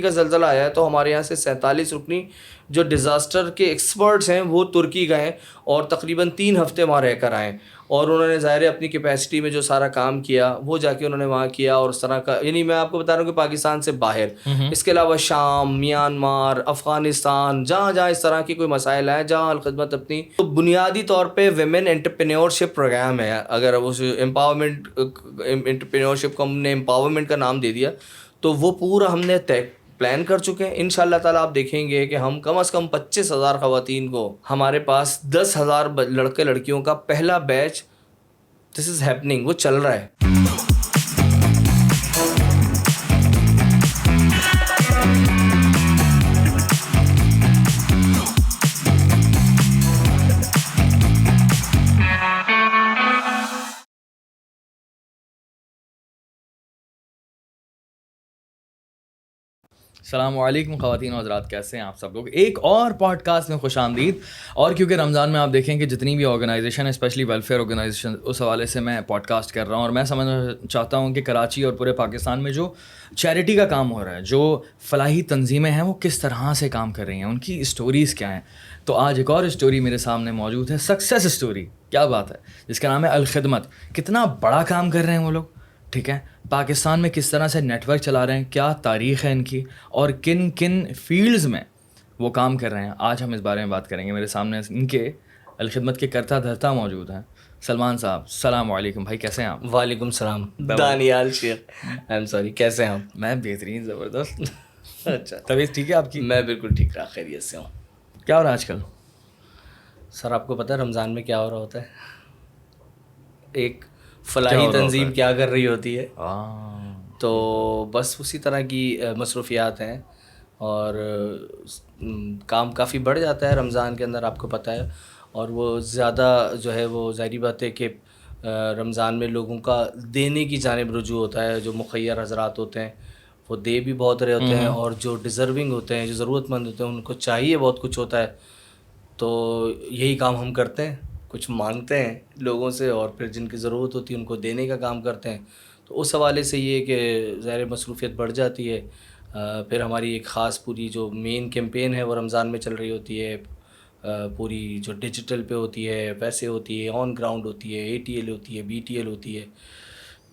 کا زلزلہ آیا ہے تو ہمارے یہاں سے 47 رکنی جو ڈیزاسٹر کے ایکسپرٹس ہیں وہ ترکی گئے اور تقریباً 3 ہفتے وہاں رہ کر آئے, اور انہوں نے ظاہر اپنی کیپیسٹی میں جو سارا کام کیا وہ جا کے انہوں نے وہاں کیا. اور اس طرح کا, یعنی میں آپ کو بتا رہا ہوں کہ پاکستان سے باہر, اس کے علاوہ شام, میانمار, افغانستان, جہاں جہاں اس طرح کی کوئی مسائل ہیں, جہاں الخدمت اپنی تو بنیادی طور پہ ویمن انٹرپرینیورشپ پروگرام ہے. اگر اس امپاورمنٹ انٹرپرینیورشپ کو ہم نے امپاورمنٹ کا نام دے دیا تو وہ پورا ہم نے پلان کر چکے ہیں. ان شاء اللہ تعالیٰ آپ دیکھیں گے کہ ہم کم از کم 25,000 خواتین کو, ہمارے پاس 10,000 لڑکے لڑکیوں کا پہلا بیچ دس از ہیپننگ, وہ چل رہا ہے. السلام علیکم خواتین و حضرات, کیسے ہیں آپ سب لوگ؟ ایک اور پوڈ کاسٹ میں خوش آمدید. اور کیونکہ رمضان میں آپ دیکھیں کہ جتنی بھی آرگنائزیشن ہے, اسپیشلی ویلفیئر آرگنائزیشن, اس حوالے سے میں پوڈ کاسٹ کر رہا ہوں. اور میں سمجھنا چاہتا ہوں کہ کراچی اور پورے پاکستان میں جو چیریٹی کا کام ہو رہا ہے, جو فلاحی تنظیمیں ہیں, وہ کس طرح سے کام کر رہی ہیں, ان کی اسٹوریز کیا ہیں. تو آج ایک اور اسٹوری میرے سامنے موجود ہے, سکسیس اسٹوری, کیا بات ہے, جس کا نام ہے الخدمت. کتنا بڑا کام کر رہے ہیں وہ لوگ, ٹھیک ہے, پاکستان میں کس طرح سے نیٹ ورک چلا رہے ہیں, کیا تاریخ ہے ان کی, اور کن کن فیلڈز میں وہ کام کر رہے ہیں. آج ہم اس بارے میں بات کریں گے. میرے سامنے ان کے الخدمت کے کرتا دھرتا موجود ہیں. سلمان صاحب, السلام علیکم بھائی, کیسے ہیں آپ؟ وعلیکم السلام. دانیال شیخ, آئی ایم سوری, کیسے ہیں آپ؟ میں بہترین, زبردست. اچھا, طبیعت ٹھیک ہے آپ کی؟ میں بالکل ٹھیک رہا, خیریت سے ہوں. کیا ہو رہا ہے آج کل؟ سر آپ کو پتہ ہے رمضان میں کیا ہو رہا ہوتا ہے؟ ایک فلاحی تنظیم کیا کر رہی ہوتی ہے, تو بس اسی طرح کی مصروفیات ہیں, اور کام کافی بڑھ جاتا ہے رمضان کے اندر, آپ کو پتہ ہے. اور وہ زیادہ جو ہے وہ ظاہری بات ہے کہ رمضان میں لوگوں کا دینے کی جانب رجوع ہوتا ہے. جو مخیر حضرات ہوتے ہیں وہ دے بھی بہت رہے ہوتے ہیں, اور جو ڈیزرونگ ہوتے ہیں, جو ضرورت مند ہوتے ہیں, ان کو چاہیے بہت کچھ ہوتا ہے. تو یہی کام ہم کرتے ہیں, کچھ مانگتے ہیں لوگوں سے, اور پھر جن کی ضرورت ہوتی ہے ان کو دینے کا کام کرتے ہیں. تو اس حوالے سے یہ کہ ظاہر مصروفیت بڑھ جاتی ہے. پھر ہماری ایک خاص پوری جو مین کیمپین ہے وہ رمضان میں چل رہی ہوتی ہے, پوری جو ڈیجیٹل پہ ہوتی ہے, پیسے ہوتی ہے, آن گراؤنڈ ہوتی ہے, ATL ہوتی ہے, BTL ہوتی ہے.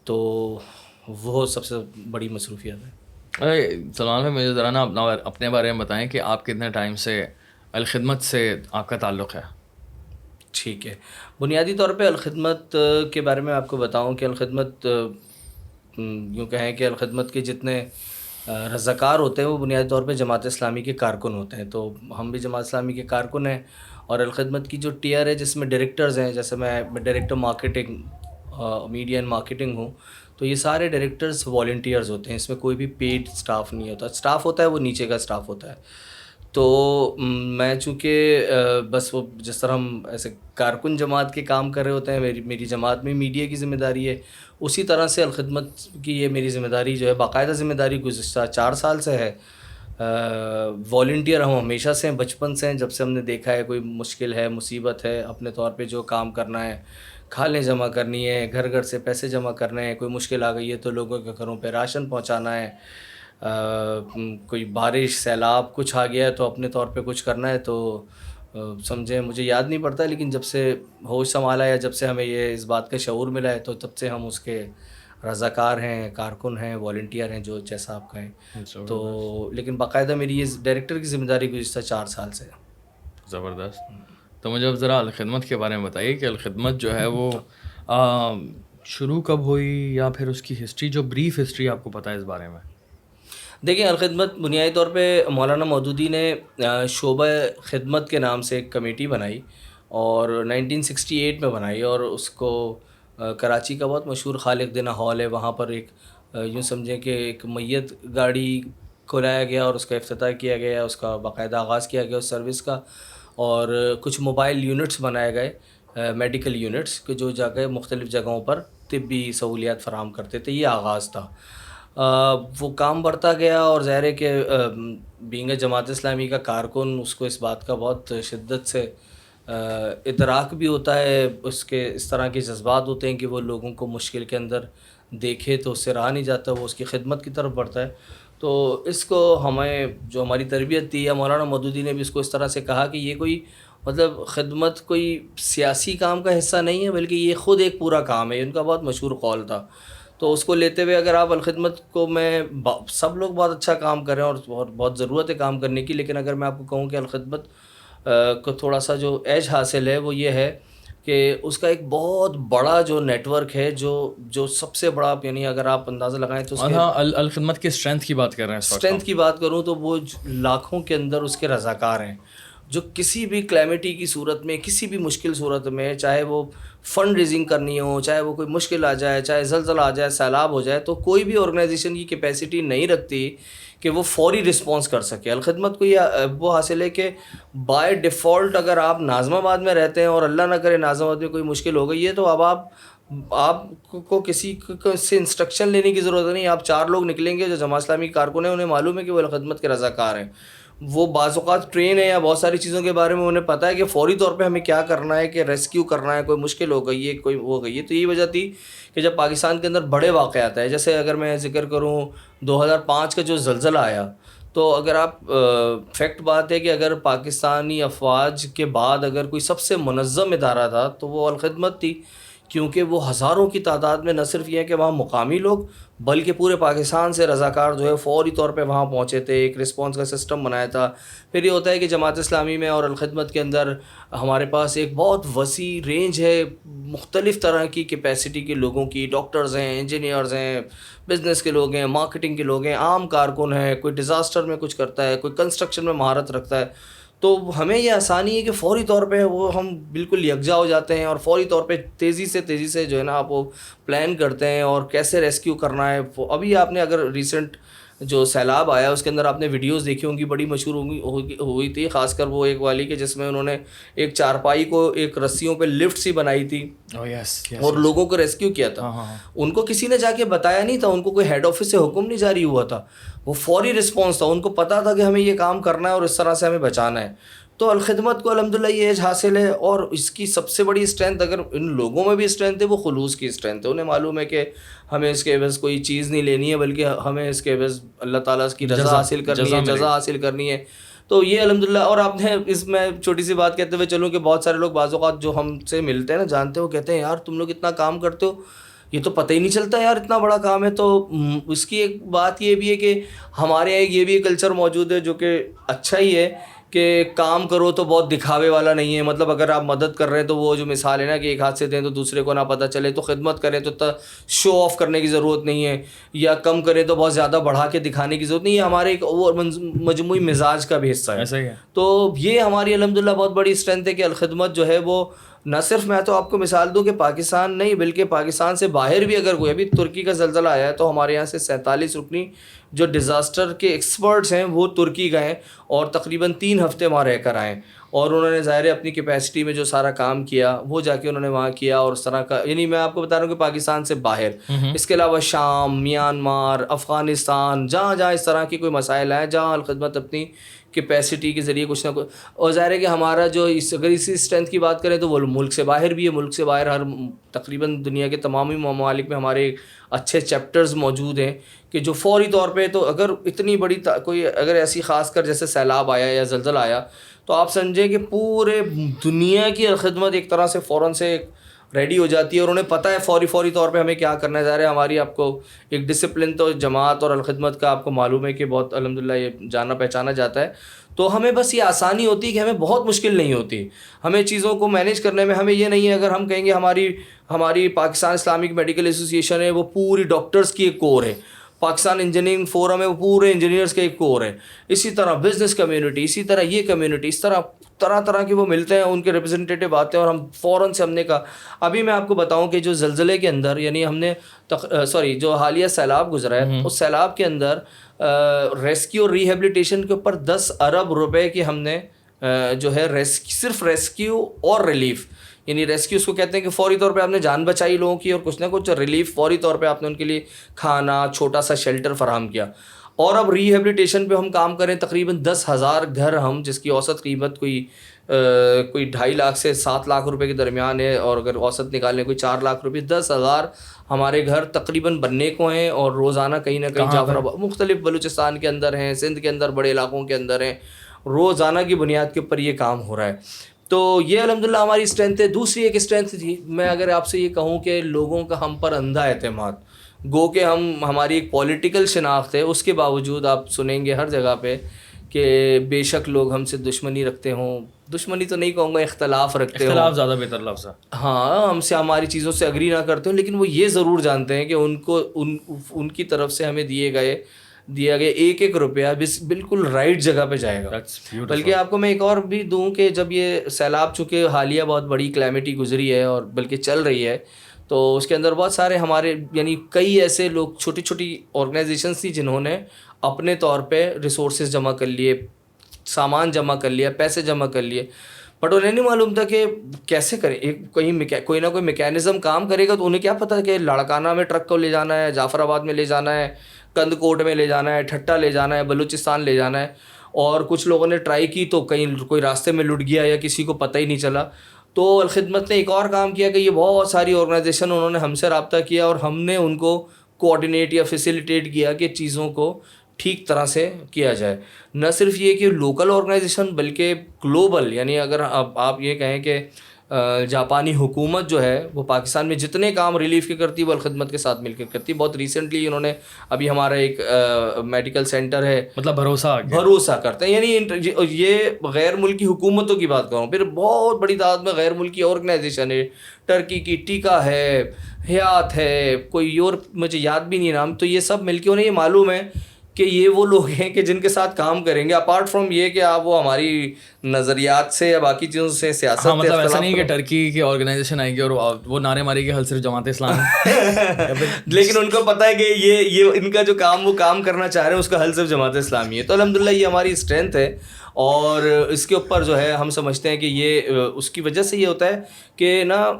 تو وہ سب سے بڑی مصروفیت ہے. سلمان بھائی, مجھے ذرا نا اپنے بارے میں بتائیں کہ آپ کتنے ٹائم سے الخدمت سے آپ کا تعلق ہے؟ ٹھیک ہے, بنیادی طور پہ الخدمت کے بارے میں آپ کو بتاؤں کہ الخدمت یوں کہیں کہ الخدمت کے جتنے رضاکار ہوتے ہیں وہ بنیادی طور پہ جماعت اسلامی کے کارکن ہوتے ہیں. تو ہم بھی جماعت اسلامی کے کارکن ہیں, اور الخدمت کی جو ٹیئر ہے جس میں ڈائریکٹرز ہیں, جیسے میں director marketing, media and marketing ہوں, تو یہ سارے ڈائریکٹرز والنٹیئرز ہوتے ہیں. اس میں کوئی بھی پیڈ سٹاف نہیں ہوتا. سٹاف ہوتا ہے وہ نیچے کا سٹاف ہوتا ہے. تو میں چونکہ بس وہ جس طرح ہم ایسے کارکن جماعت کے کام کر رہے ہوتے ہیں, میری جماعت میں میڈیا کی ذمہ داری ہے, اسی طرح سے الخدمت کی یہ میری ذمہ داری جو ہے, باقاعدہ ذمہ داری گزشتہ 4 سال سے ہے. والنٹیئر ہم ہمیشہ سے ہیں, بچپن سے ہیں, جب سے ہم نے دیکھا ہے کوئی مشکل ہے, مصیبت ہے, اپنے طور پہ جو کام کرنا ہے, کھالیں جمع کرنی ہے, گھر گھر سے پیسے جمع کرنے ہیں, کوئی مشکل آ گئی ہے تو لوگوں کے گھروں پہ راشن پہنچانا ہے, کوئی بارش سیلاب کچھ آ گیا ہے تو اپنے طور پہ کچھ کرنا ہے. تو سمجھیں, مجھے یاد نہیں پڑتا, لیکن جب سے ہوش سنبھالا ہے, جب سے ہمیں یہ اس بات کا شعور ملا ہے, تو تب سے ہم اس کے رضاکار ہیں, کارکن ہیں, والنٹیئر ہیں, جو جیسا آپ کہیں. تو لیکن باقاعدہ میری یہ ڈائریکٹر کی ذمہ داری گزشتہ 4 سال سے. زبردست. تو مجھے اب ذرا الخدمت کے بارے میں بتائیے کہ الخدمت جو ہے وہ شروع کب ہوئی, یا پھر اس کی ہسٹری, جو بریف ہسٹری آپ کو پتہ ہے اس بارے میں. دیکھیں, الخدمت بنیادی طور پہ مولانا مودودی نے شعبہ خدمت کے نام سے ایک کمیٹی بنائی, اور 1968 میں بنائی, اور اس کو کراچی کا بہت مشہور خالق دینا ہال ہے, وہاں پر ایک یوں سمجھیں کہ ایک میت گاڑی کو لایا گیا اور اس کا افتتاح کیا گیا, اس کا باقاعدہ آغاز کیا گیا اس سروس کا, اور کچھ موبائل یونٹس بنائے گئے, میڈیکل یونٹس, کہ جو جا کے مختلف جگہوں پر طبی سہولیات فراہم کرتے تھے. یہ آغاز تھا. وہ کام بڑھتا گیا, اور ظاہر ہے کہ بینگ جماعت اسلامی کا کارکن, اس کو اس بات کا بہت شدت سے ادراک بھی ہوتا ہے, اس کے اس طرح کے جذبات ہوتے ہیں کہ وہ لوگوں کو مشکل کے اندر دیکھے تو اس سے رہا نہیں جاتا, وہ اس کی خدمت کی طرف بڑھتا ہے. تو اس کو ہمیں جو ہماری تربیت تھی یا مولانا مودودی نے بھی اس کو اس طرح سے کہا کہ یہ کوئی مطلب خدمت کوئی سیاسی کام کا حصہ نہیں ہے بلکہ یہ خود ایک پورا کام ہے. ان کا بہت مشہور قول تھا. تو اس کو لیتے ہوئے اگر آپ الخدمت کو میں سب لوگ بہت اچھا کام کر رہے ہیں اور بہت ضرورت ہے کام کرنے کی, لیکن اگر میں آپ کو کہوں کہ الخدمت کو تھوڑا سا جو ایج حاصل ہے وہ یہ ہے کہ اس کا ایک بہت بڑا جو نیٹ ورک ہے جو سب سے بڑا, یعنی اگر آپ اندازہ لگائیں تو الخدمت کی اسٹرینتھ کی بات کر رہے ہیں. اسٹرینتھ کی بات کروں تو وہ لاکھوں کے اندر اس کے رضاکار ہیں جو کسی بھی کلیمٹی کی صورت میں, کسی بھی مشکل صورت میں, چاہے وہ فنڈ ریزنگ کرنی ہو, چاہے وہ کوئی مشکل آ جائے, چاہے زلزلہ آ جائے, سیلاب ہو جائے, تو کوئی بھی آرگنائزیشن کی کیپیسٹی نہیں رکھتی کہ وہ فوری رسپانس کر سکے. الخدمت کو یہ وہ حاصل ہے کہ بائی ڈیفالٹ اگر آپ ناظم آباد میں رہتے ہیں اور اللہ نہ کرے ناظم آباد میں کوئی مشکل ہو گئی ہے تو اب آپ کو کسی سے انسٹرکشن لینے کی ضرورت نہیں. آپ 4 لوگ نکلیں گے جو جماعت اسلامی کارکن ہیں, انہیں معلوم ہے کہ وہ الخدمت کے رضاکار ہیں. وہ بعض اوقات ٹرین ہے یا بہت ساری چیزوں کے بارے میں انہیں پتہ ہے کہ فوری طور پہ ہمیں کیا کرنا ہے, کہ ریسکیو کرنا ہے, کوئی مشکل ہو گئی ہے, کوئی ہو گئی ہے. تو یہی وجہ تھی کہ جب پاکستان کے اندر بڑے واقعات آئے, جیسے اگر میں ذکر کروں 2005 کا جو زلزلہ آیا, تو اگر آپ فیکٹ بات ہے کہ اگر پاکستانی افواج کے بعد اگر کوئی سب سے منظم ادارہ تھا تو وہ الخدمت تھی, کیونکہ وہ ہزاروں کی تعداد میں نہ صرف یہ ہے کہ وہاں مقامی لوگ بلکہ پورے پاکستان سے رضاکار جو ہے فوری طور پہ وہاں پہنچے تھے, ایک رسپانس کا سسٹم بنایا تھا. پھر یہ ہوتا ہے کہ جماعت اسلامی میں اور الخدمت کے اندر ہمارے پاس ایک بہت وسیع رینج ہے مختلف طرح کی کیپیسٹی کے لوگوں کی. ڈاکٹرز ہیں, انجینئرز ہیں, بزنس کے لوگ ہیں, مارکیٹنگ کے لوگ ہیں, عام کارکن ہیں, کوئی ڈیزاسٹر میں کچھ کرتا ہے, کوئی کنسٹرکشن میں مہارت رکھتا ہے. تو ہمیں یہ آسانی ہے کہ فوری طور پہ وہ ہم بالکل یکجا ہو جاتے ہیں اور فوری طور پہ تیزی سے جو ہے نا آپ وہ پلان کرتے ہیں اور کیسے ریسکیو کرنا ہے. ابھی آپ نے اگر ریسنٹ جو سیلاب آیا اس کے اندر آپ نے ویڈیوز دیکھی ہوں گی, بڑی مشہور ہوئی تھی, خاص کر وہ ایک والی کہ جس میں انہوں نے ایک چارپائی کو ایک رسیوں پہ لفٹ سی بنائی تھی اور لوگوں کو ریسکیو کیا تھا. ان کو کسی نے جا کے بتایا نہیں تھا, ان کو کوئی ہیڈ آفس سے حکم نہیں جاری ہوا تھا, وہ فوری رسپانس تھا. ان کو پتہ تھا کہ ہمیں یہ کام کرنا ہے اور اس طرح سے ہمیں بچانا ہے. تو الخدمت کو الحمدللہ یہ ایج حاصل ہے, اور اس کی سب سے بڑی اسٹرینتھ اگر ان لوگوں میں بھی اسٹرینتھ ہے وہ خلوص کی اسٹرینتھ ہے. انہیں معلوم ہے کہ ہمیں اس کے عوض کوئی چیز نہیں لینی ہے بلکہ ہمیں اس کے عوض اللہ تعالیٰ کی رضا حاصل کرنی ہے, جزا حاصل کرنی ہے. تو یہ الحمدللہ. اور آپ نے اس میں چھوٹی سی بات کہتے ہوئے چلوں کہ بہت سارے لوگ بعض اوقات جو ہم سے ملتے ہیں نا, جانتے ہو, کہتے ہیں یار تم لوگ اتنا کام کرتے ہو, یہ تو پتہ ہی نہیں چلتا یار اتنا بڑا کام ہے. تو اس کی ایک بات یہ بھی ہے کہ ہمارے یہاں یہ بھی کلچر موجود ہے جو کہ اچھا ہی ہے کہ کام کرو تو بہت دکھاوے والا نہیں ہے. مطلب اگر آپ مدد کر رہے ہیں تو وہ جو مثال ہے نا کہ ایک ہاتھ سے دیں تو دوسرے کو نہ پتہ چلے, تو خدمت کریں تو شو آف کرنے کی ضرورت نہیں ہے, یا کم کریں تو بہت زیادہ بڑھا کے دکھانے کی ضرورت نہیں ہے. ہمارے ایک اور مجموعی مزاج کا بھی حصہ ہے. تو یہ ہماری الحمدللہ بہت بڑی اسٹرینتھ ہے کہ الخدمت جو ہے وہ نہ صرف, میں تو آپ کو مثال دوں کہ پاکستان نہیں بلکہ پاکستان سے باہر بھی اگر کوئی, ابھی ترکی کا زلزلہ آیا ہے تو ہمارے یہاں سے 47 رکنی جو ڈیزاسٹر کے ایکسپرٹس ہیں وہ ترکی گئے اور تقریباً 3 ہفتے وہاں رہ کر آئے, اور انہوں نے ظاہر اپنی کیپیسٹی میں جو سارا کام کیا وہ جا کے انہوں نے وہاں کیا. اور اس طرح کا, یعنی میں آپ کو بتا رہا ہوں کہ پاکستان سے باہر, اس کے علاوہ شام, میانمار, افغانستان, جہاں جہاں اس طرح کی کوئی مسائل ہیں, جہاں الخدمت اپنی کیپیسٹی کے ذریعے کچھ نہ کچھ. اور ظاہر ہے کہ ہمارا جو اگر اسی اسٹرینتھ کی بات کریں تو وہ ملک سے باہر بھی ہے. ملک سے باہر ہر تقریباً دنیا کے تمامی ممالک میں ہمارے اچھے چیپٹرز موجود ہیں کہ جو فوری طور پہ, تو اگر اتنی بڑی کوئی اگر ایسی خاص کر جیسے سیلاب آیا یا زلزلہ آیا تو آپ سمجھیں کہ پورے دنیا کی خدمت ایک طرح سے فوراً سے ریڈی ہو جاتی ہے اور انہیں پتہ ہے فوری طور پہ ہمیں کیا کرنا ہے. ظاہر ہے ہماری آپ کو ایک ڈسپلن تو جماعت اور الخدمت کا آپ کو معلوم ہے کہ بہت الحمدللہ یہ جانا پہچانا جاتا ہے. تو ہمیں بس یہ آسانی ہوتی ہے کہ ہمیں بہت مشکل نہیں ہوتی ہمیں چیزوں کو مینیج کرنے میں. ہمیں یہ نہیں ہے اگر ہم کہیں گے ہماری پاکستان اسلامک میڈیکل ایسوسیشن ہے وہ پوری ڈاکٹرز کی ایک کور ہے, پاکستان انجینئرنگ فورم ہے وہ پورے انجینئرز کے ایک کور ہے, اسی طرح بزنس کمیونٹی, اسی طرح یہ کمیونٹی, اس طرح کے وہ ملتے ہیں, ان کے ریپرزنٹیٹیو آتے ہیں اور ہم فوراً سے ہم نے کہا. ابھی میں آپ کو بتاؤں کہ جو زلزلے کے اندر, یعنی ہم نے جو حالیہ سیلاب گزرا ہے اس سیلاب کے اندر ریسکیو اور ریہیبلیٹیشن کے اوپر 10 ارب روپے کی ہم نے جو ہے صرف ریسکیو اور ریلیف, یعنی ریسکیو اس کو کہتے ہیں کہ فوری طور پہ آپ نے جان بچائی لوگوں کی, اور کچھ نہ کچھ ریلیف فوری طور پہ آپ نے ان کے لیے کھانا, چھوٹا سا شیلٹر فراہم کیا. اور اب ریہیبلیٹیشن پہ ہم کام کریں تقریباً 10,000 گھر ہم, جس کی اوسط قیمت کوئی 2.5 لاکھ سے 7 لاکھ روپے کے درمیان ہے, اور اگر اوسط نکالیں کوئی 4 لاکھ روپے, 10,000 ہمارے گھر تقریباً بننے کو ہیں اور روزانہ کہیں نہ کہیں جعفر آباد مختلف بلوچستان کے اندر ہیں, سندھ کے اندر بڑے علاقوں کے اندر ہیں, روزانہ کی بنیاد کے اوپر یہ کام ہو رہا ہے. تو یہ الحمدللہ ہماری اسٹرینتھ ہے. دوسری ایک اسٹرینتھ تھی, میں اگر آپ سے یہ کہوں کہ لوگوں کا ہم پر اندھا اعتماد, گو کہ ہماری ایک پولیٹیکل شناخت ہے, اس کے باوجود آپ سنیں گے ہر جگہ پہ کہ بے شک لوگ ہم سے دشمنی رکھتے ہوں, دشمنی تو نہیں کہوں گا, اختلاف رکھتے ہوں, اختلاف زیادہ بہتر لفظ ہے, ہاں ہم سے ہماری چیزوں سے اگری نہ کرتے ہوں, لیکن وہ یہ ضرور جانتے ہیں کہ ان کو ان کی طرف سے ہمیں دیا گیا ایک ایک روپیہ بالکل رائٹ جگہ پہ جائے گا. بلکہ آپ کو میں ایک اور بھی دوں کہ جب یہ سیلاب چونکہ حالیہ بہت بڑی کلیمٹی گزری ہے اور بلکہ چل رہی ہے, تو اس کے اندر بہت سارے ہمارے یعنی کئی ایسے لوگ چھوٹی چھوٹی آرگنائزیشنس تھی جنہوں نے اپنے طور پہ ریسورسز جمع کر لیے, سامان جمع کر لیا, پیسے جمع کر لیے, بٹ انہیں نہیں معلوم تھا کہ کیسے کریں. کوئی نہ کوئی میکینزم کام کرے گا, تو انہیں کیا پتہ کہ لاڑکانہ میں ٹرک کو لے جانا ہے, جعفر آباد میں لے جانا ہے, کند کوٹ میں لے جانا ہے, ٹھٹا لے جانا ہے, بلوچستان لے جانا ہے. اور کچھ لوگوں نے ٹرائی کی تو کہیں کوئی راستے میں لٹ گیا یا کسی کو پتہ ہی نہیں چلا. تو الخدمت نے ایک اور کام کیا کہ یہ بہت ساری آرگنائزیشن انہوں نے ہم سے رابطہ کیا اور ہم نے ان کو کوآرڈینیٹ یا فیسیلیٹیٹ کیا کہ چیزوں کو ٹھیک طرح سے کیا جائے. نہ صرف یہ کہ لوکل آرگنائزیشن بلکہ گلوبل, یعنی اگر آپ یہ کہیں کہ جاپانی حکومت جو ہے وہ پاکستان میں جتنے کام ریلیف کے کرتی ہے وہ الخدمت کے ساتھ مل کر کرتی ہے. بہت ریسنٹلی انہوں نے ابھی ہمارا ایک میڈیکل سینٹر ہے, مطلب بھروسہ کرتے ہیں, یعنی یہ غیر ملکی حکومتوں کی بات کروں, پھر بہت بڑی تعداد میں غیر ملکی آرگنائزیشن ہے, ٹرکی کی ٹیکا ہے, حیات ہے, کوئی اور مجھے یاد بھی نہیں نام. تو یہ سب مل کے انہیں یہ معلوم ہے کہ یہ وہ لوگ ہیں کہ جن کے ساتھ کام کریں گے, اپارٹ فرام یہ کہ آپ وہ ہماری نظریات سے یا باقی چیزوں سے سیاست. ہاں مطلب ایسا نہیں کہ ٹرکی کی آرگنائزیشن آئے گی اور وہ نعرے مارے گی حل صرف جماعت اسلامی, لیکن ان کو پتہ ہے کہ یہ ان کا جو کام وہ کام کرنا چاہ رہے ہیں اس کا حل صرف جماعت اسلامی ہے. تو الحمدللہ یہ ہماری اسٹرینتھ ہے, اور اس کے اوپر جو ہے ہم سمجھتے ہیں کہ یہ اس کی وجہ سے یہ ہوتا ہے کہ نا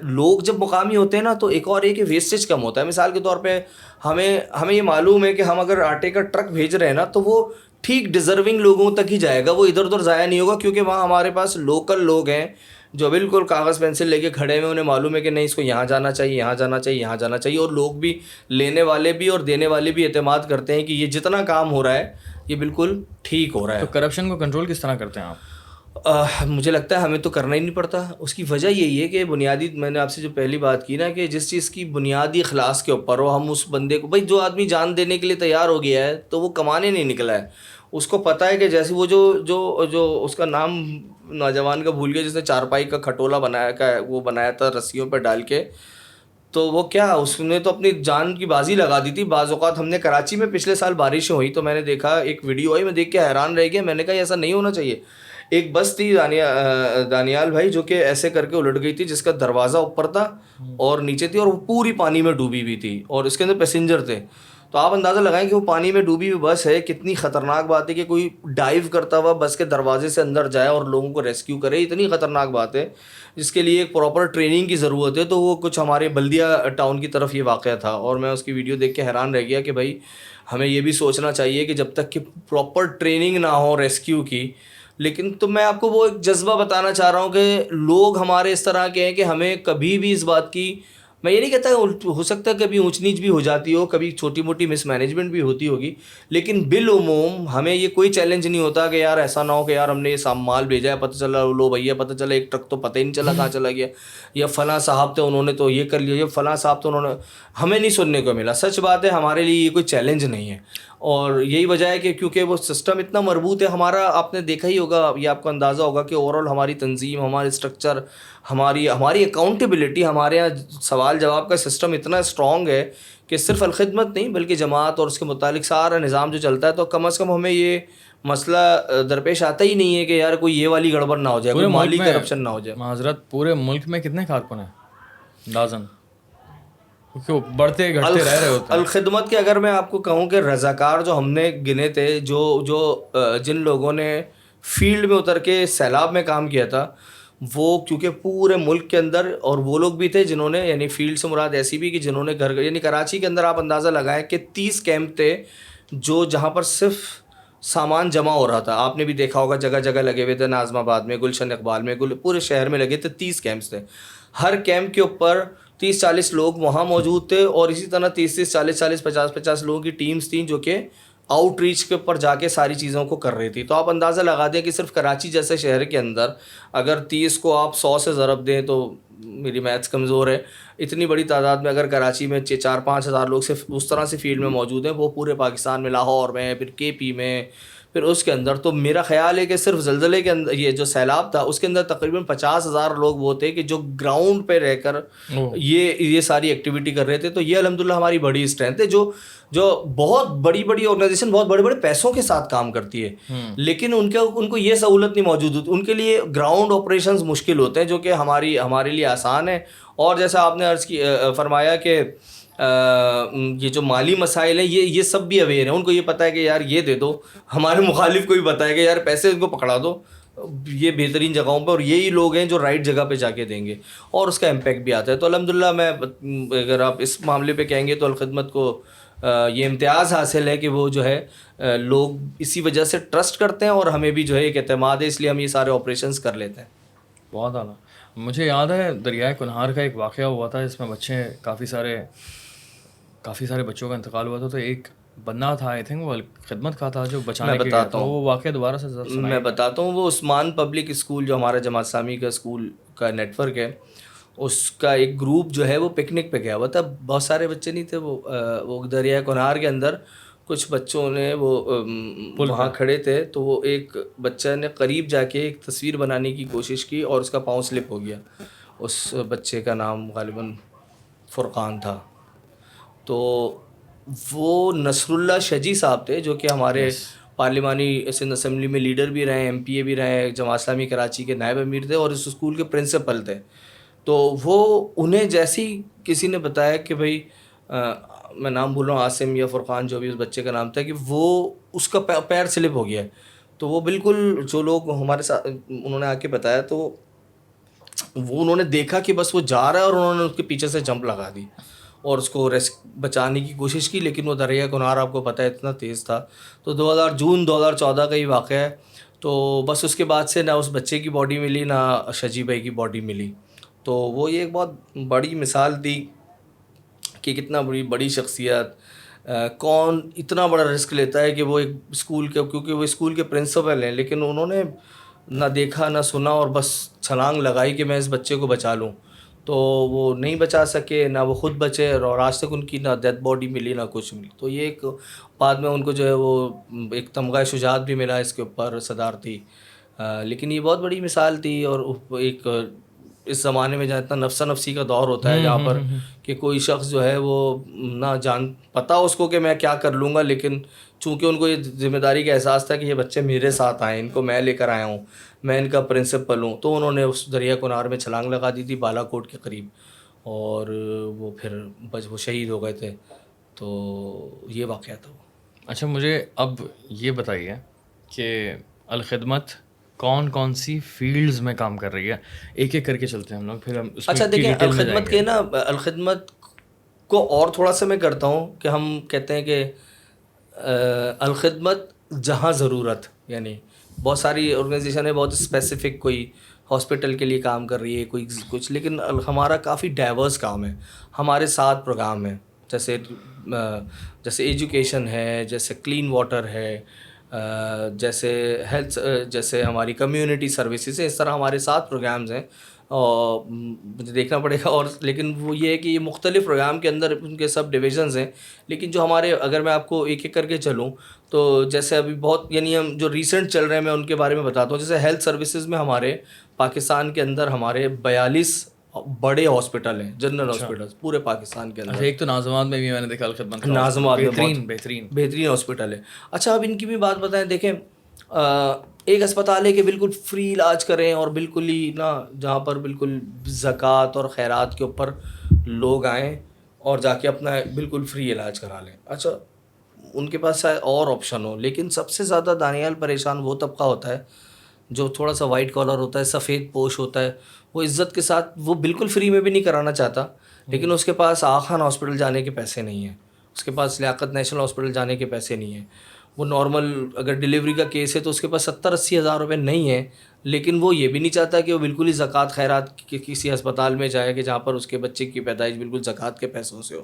لوگ جب مقامی ہوتے ہیں نا تو ایک اور یہ کہ ویسٹیج کم ہوتا ہے. مثال کے طور پہ ہمیں یہ معلوم ہے کہ ہم اگر آٹے کا ٹرک بھیج رہے ہیں نا تو وہ ٹھیک ڈیزرونگ لوگوں تک ہی جائے گا, وہ ادھر ادھر ضائع نہیں ہوگا, کیونکہ وہاں ہمارے پاس لوکل لوگ ہیں جو بالکل کاغذ پینسل لے کے کھڑے ہوئے, انہیں معلوم ہے کہ نہیں اس کو یہاں جانا چاہیے, یہاں جانا چاہیے, یہاں جانا چاہیے. اور لوگ بھی, لینے والے بھی اور دینے والے بھی اعتماد کرتے ہیں کہ یہ جتنا کام ہو رہا ہے یہ بالکل ٹھیک ہو رہا ہے. تو کرپشن کو کنٹرول کس طرح کرتے ہیں آپ؟ مجھے لگتا ہے ہمیں تو کرنا ہی نہیں پڑتا. اس کی وجہ یہی ہے کہ بنیادی, میں نے آپ سے جو پہلی بات کی نا کہ جس چیز کی بنیادی اخلاص کے اوپر ہو, ہم اس بندے کو, بھائی جو آدمی جان دینے کے لیے تیار ہو گیا ہے تو وہ کمانے نہیں نکلا ہے. اس کو پتہ ہے کہ جیسے وہ جو اس کا نام نوجوان کا بھول گیا جس نے چارپائی کا کھٹولا بنایا تھا رسیوں پہ ڈال کے, تو وہ کیا اس نے تو اپنی جان کی بازی لگا دی تھی. بعض اوقات ہم نے کراچی میں پچھلے سال بارشیں ہوئی تو میں نے دیکھا ایک ویڈیو آئی, میں دیکھ کے حیران رہ گیا. میں نے کہا ایسا نہیں ہونا چاہیے. ایک بس تھی دانیال بھائی جو کہ ایسے کر کے الٹ گئی تھی, جس کا دروازہ اوپر تھا اور نیچے تھی, اور وہ پوری پانی میں ڈوبی ہوئی تھی, اور اس کے اندر پیسنجر تھے. تو آپ اندازہ لگائیں کہ وہ پانی میں ڈوبی ہوئی بس ہے, کتنی خطرناک بات ہے کہ کوئی ڈائیو کرتا ہوا بس کے دروازے سے اندر جائے اور لوگوں کو ریسکیو کرے. اتنی خطرناک بات ہے جس کے لیے ایک پراپر ٹریننگ کی ضرورت ہے. تو وہ کچھ ہمارے بلدیہ ٹاؤن کی طرف یہ واقعہ تھا, اور میں اس کی ویڈیو دیکھ کے حیران رہ گیا کہ بھائی ہمیں یہ بھی سوچنا چاہیے کہ جب تک کہ پراپر ٹریننگ نہ ہو ریسکیو کی. لیکن تو میں آپ کو وہ ایک جذبہ بتانا چاہ رہا ہوں کہ لوگ ہمارے اس طرح کے ہیں کہ ہمیں کبھی بھی اس بات کی, میں یہ نہیں کہتا ہو سکتا ہے کبھی اونچ نیچ بھی ہو جاتی ہو, کبھی چھوٹی موٹی مس مینجمنٹ بھی ہوتی ہوگی, لیکن بالعموم ہمیں یہ کوئی چیلنج نہیں ہوتا کہ یار ایسا نہ ہو کہ یار ہم نے یہ مال بھیجا ہے, پتہ چلا لو بھیا پتہ چلا ایک ٹرک تو پتہ ہی نہیں چلا کہاں چلا گیا, یا فلاں صاحب تھے انہوں نے تو یہ کر لیا, یا فلاں صاحب تو انہوں نے, ہمیں نہیں سننے کو ملا. سچ بات ہے ہمارے لیے یہ کوئی چیلنج نہیں ہے, اور یہی وجہ ہے کہ کیونکہ وہ سسٹم اتنا مربوط ہے ہمارا. آپ نے دیکھا ہی ہوگا, یہ آپ کو اندازہ ہوگا کہ اوور آل ہماری تنظیم, ہماری اسٹرکچر, ہماری اکاؤنٹیبلٹی, ہمارے یہاں سوال جواب کا سسٹم اتنا اسٹرانگ ہے کہ صرف الخدمت نہیں بلکہ جماعت اور اس کے متعلق سارا نظام جو چلتا ہے, تو کم از کم ہمیں یہ مسئلہ درپیش آتا ہی نہیں ہے کہ یار کوئی یہ والی گڑبڑ نہ ہو جائے, کوئی مالی کرپشن نہ ہو جائے. معذرت, پورے ملک میں کتنے کارکن ہیں اندازاً, بڑھتے گھٹتے رہ رہے ہوتے ہیں الخدمت کے؟ اگر میں آپ کو کہوں کہ رضاکار جو ہم نے گنے تھے, جن لوگوں نے فیلڈ میں اتر کے سیلاب میں کام کیا تھا, وہ کیونکہ پورے ملک کے اندر, اور وہ لوگ بھی تھے جنہوں نے, یعنی فیلڈ سے مراد ایسی بھی کہ جنہوں نے گھر, یعنی کراچی کے اندر آپ اندازہ لگائیں کہ 30 کیمپ تھے جہاں پر صرف سامان جمع ہو رہا تھا. آپ نے بھی دیکھا ہوگا جگہ جگہ لگے ہوئے تھے, ناظم آباد میں, گلشن اقبال میں, پورے شہر میں لگے تھے. 30 کیمپس تھے. ہر کیمپ کے اوپر 30-40 لوگ وہاں موجود تھے, اور اسی طرح 30-40 50 لوگوں کی ٹیمز تھیں جو کہ آؤٹ ریچ کے اوپر جا کے ساری چیزوں کو کر رہی تھی. تو آپ اندازہ لگا دیں کہ صرف کراچی جیسے شہر کے اندر اگر 30 کو آپ 100 سے ضرب دیں, تو میری میتھس کمزور ہے, اتنی بڑی تعداد میں اگر کراچی میں 4-5 ہزار لوگ صرف اس طرح سے فیلڈ میں موجود ہیں, وہ پورے پاکستان میں, لاہور میں, پھر KP میں, پھر اس کے اندر, تو میرا خیال ہے کہ صرف زلزلے کے اندر یہ جو سیلاب تھا اس کے اندر تقریباً 50,000 لوگ وہ تھے کہ جو گراؤنڈ پہ رہ کر یہ ساری ایکٹیویٹی کر رہے تھے. تو یہ الحمدللہ ہماری بڑی اسٹرینتھ ہے, جو بہت بڑی آرگنائزیشن بہت بڑے بڑے پیسوں کے ساتھ کام کرتی ہے, لیکن ان کو یہ سہولت نہیں موجود ہوتی. ان کے لیے گراؤنڈ آپریشنز مشکل ہوتے ہیں, جو کہ ہمارے لیے آسان ہے. اور جیسا آپ نے عرض فرمایا کہ یہ جو مالی مسائل ہیں یہ سب بھی اویئر ہیں, ان کو یہ پتہ ہے کہ یار یہ دے دو. ہمارے مخالف کو بھی پتہ ہے کہ یار پیسے ان کو پکڑا دو یہ بہترین جگہوں پہ, اور یہی لوگ ہیں جو رائٹ جگہ پہ جا کے دیں گے, اور اس کا امپیکٹ بھی آتا ہے. تو الحمدللہ میں اگر آپ اس معاملے پہ کہیں گے تو الخدمت کو یہ امتیاز حاصل ہے کہ وہ جو ہے لوگ اسی وجہ سے ٹرسٹ کرتے ہیں, اور ہمیں بھی جو ہے ایک اعتماد ہے, اس لیے ہم یہ سارے آپریشنز کر لیتے ہیں. بہت اعلیٰ. مجھے یاد ہے دریائے کنہار کا ایک واقعہ ہوا تھا جس میں بچے کافی سارے بچوں کا انتقال ہوا تھا. تو ایک بندہ تھا, آئی تھنک وہ خدمت کا تھا, جو بچانے کے لیے, وہ واقعہ دوبارہ سے میں بتاتا ہوں. وہ عثمان پبلک اسکول جو ہمارا جماعت اسلامی کا اسکول کا نیٹ ورک ہے, اس کا ایک گروپ جو ہے وہ پکنک پہ گیا ہوا تھا. بہت سارے بچے نہیں تھے, وہ دریائے کنہار کے اندر کچھ بچوں نے وہ وہاں کھڑے تھے, تو وہ ایک بچہ نے قریب جا کے ایک تصویر بنانے کی کوشش کی اور اس کا پاؤں سلپ ہو گیا. اس بچے کا نام غالباً فرقان تھا. تو وہ نصر اللہ شجی صاحب تھے, جو کہ ہمارے پارلیمانی سندھ اسمبلی میں لیڈر بھی رہے, MPA بھی رہے, جماعت اسلامی کراچی کے نائب امیر تھے, اور اس اسکول کے پرنسپل تھے. تو وہ انہیں جیسی کسی نے بتایا کہ بھائی میں نام بول رہا ہوں, عاصم یا فرقان جو بھی اس بچے کا نام تھا, کہ وہ اس کا پیر سلپ ہو گیا ہے. تو وہ بالکل جو لوگ ہمارے ساتھ انہوں نے آ کے بتایا, تو وہ انہوں نے دیکھا کہ بس وہ جا رہا ہے, اور انہوں نے اس کے پیچھے سے جمپ لگا دی اور اس کو بچانے کی کوشش کی, لیکن وہ دریا کنہار آپ کو پتہ ہے اتنا تیز تھا. تو جون 2014 کا یہ واقعہ ہے. تو بس اس کے بعد سے نہ اس بچے کی باڈی ملی, نہ شجی بھائی کی باڈی ملی. تو وہ یہ ایک بہت بڑی مثال تھی کہ کتنا بڑی شخصیت کون اتنا بڑا رسک لیتا ہے کہ وہ ایک اسکول کے, کیونکہ وہ اسکول کے پرنسپل ہیں, لیکن انہوں نے نہ دیکھا نہ سنا اور بس چھلانگ لگائی کہ میں اس بچے کو بچا لوں. تو وہ نہیں بچا سکے, نہ وہ خود بچے, اور آج تک ان کی نہ ڈیتھ باڈی ملی نہ کچھ ملی. تو یہ ایک بعد میں ان کو جو ہے وہ ایک تمغہ شجاعت بھی ملا اس کے اوپر صدارتی. لیکن یہ بہت بڑی مثال تھی, اور ایک اس زمانے میں جہاں اتنا نفسا نفسی کا دور ہوتا ہے, جہاں پر کہ کوئی شخص جو ہے وہ نہ جان پتا اس کو کہ میں کیا کر لوں گا, لیکن چونکہ ان کو یہ ذمہ داری کا احساس تھا کہ یہ بچے میرے ساتھ آئیں, ان کو میں لے کر آیا ہوں, میں ان کا پرنسپل ہوں, تو انہوں نے اس دریا کنہار میں چھلانگ لگا دی تھی بالا کوٹ کے قریب, اور وہ پھر وہ شہید ہو گئے تھے. تو یہ واقعہ تھا. اچھا, مجھے اب یہ بتائیے کہ الخدمت کون سی فیلڈز میں کام کر رہی ہے, ایک ایک کر کے چلتے ہیں ہم لوگ, پھر ہم اس اچھا دیکھیں الخدمت کے نا, الخدمت کو اور تھوڑا سا میں کرتا ہوں کہ ہم کہتے ہیں کہ الخدمت جہاں ضرورت, یعنی بہت ساری آرگنائزیشن ہے, بہت اسپیسیفک, کوئی ہاسپٹل کے لیے کام کر رہی ہے, کوئی کچھ, لیکن ہمارا کافی ڈائیورس کام ہے. ہمارے 7 پروگرام ہیں, جیسے ایجوکیشن ہے, جیسے کلین واٹر ہے, جیسے ہیلتھ, جیسے ہماری کمیونٹی سروسز ہے. اس طرح ہمارے 7 پروگرامز ہیں, اور مجھے دیکھنا پڑے گا. اور لیکن وہ یہ ہے کہ یہ مختلف پروگرام کے اندر ان کے سب ڈویژنز ہیں, لیکن جو ہمارے, اگر میں آپ کو ایک ایک کر کے چلوں تو جیسے ابھی بہت, یعنی ہم جو ریسنٹ چل رہے ہیں میں ان کے بارے میں بتاتا ہوں. جیسے ہیلتھ سروسز میں ہمارے پاکستان کے اندر ہمارے 42 بڑے ہاسپٹل ہیں, جنرل ہاسپٹل پورے پاکستان کے اندر. ایک تو ناظمات میں بھی میں نے دیکھا الخدمت, ناظمات بہترین ہاسپٹل ہے. اچھا, اب ان کی بھی بات بتائیں. دیکھیں ایک اسپتال ہے کہ بالکل فری علاج کریں, اور بالکل ہی نا جہاں پر بالکل زکوٰۃ اور خیرات کے اوپر لوگ آئیں اور جا کے اپنا بالکل فری علاج کرا لیں. اچھا, ان کے پاس شاید اور آپشن ہو, لیکن سب سے زیادہ دانیال پریشان وہ طبقہ ہوتا ہے جو تھوڑا سا وائٹ کالر ہوتا ہے, سفید پوش ہوتا ہے. وہ عزت کے ساتھ وہ بالکل فری میں بھی نہیں کرانا چاہتا, لیکن اس کے پاس آغا خان ہاسپٹل جانے کے پیسے نہیں ہیں, اس کے پاس لیاقت نیشنل ہاسپٹل جانے کے پیسے نہیں ہیں. وہ نارمل اگر ڈلیوری کا کیس ہے تو اس کے پاس 70-80 ہزار روپے نہیں ہیں، لیکن وہ یہ بھی نہیں چاہتا کہ وہ بالکل ہی زکوٰۃ خیرات کسی ہسپتال میں جائے کہ جہاں پر اس کے بچے کی پیدائش بالکل زکوٰۃ کے پیسوں سے ہو.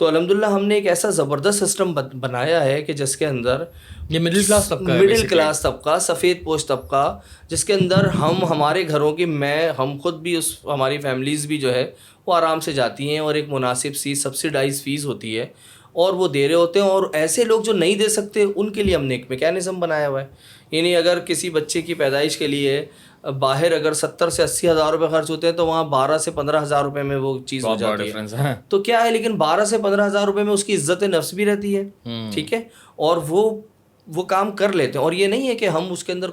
تو الحمدللہ ہم نے ایک ایسا زبردست سسٹم بنایا ہے کہ جس کے اندر یہ مڈل کلاس طبقہ ہے، مڈل کلاس طبقہ، سفید پوش طبقہ، جس کے اندر ہمارے گھروں کی ہم خود بھی ہماری فیملیز بھی جو ہے وہ آرام سے جاتی ہیں، اور ایک مناسب سی سبسیڈائز فیس ہوتی ہے اور وہ دے رہے ہوتے ہیں. اور ایسے لوگ جو نہیں دے سکتے ان کے لیے ہم نے ایک میکینزم بنایا ہوا ہے. یعنی اگر کسی بچے کی پیدائش کے لیے باہر اگر 70 سے 80 ہزار روپے خرچ ہوتے ہیں تو وہاں 12 سے 15 ہزار روپے میں وہ چیز ہو جاتی ہے. تو کیا ہے، لیکن 12 سے 15 ہزار روپے میں اس کی عزت نفس بھی رہتی ہے، ٹھیک ہے، اور وہ کام کر لیتے ہیں. اور یہ نہیں ہے کہ ہم اس کے اندر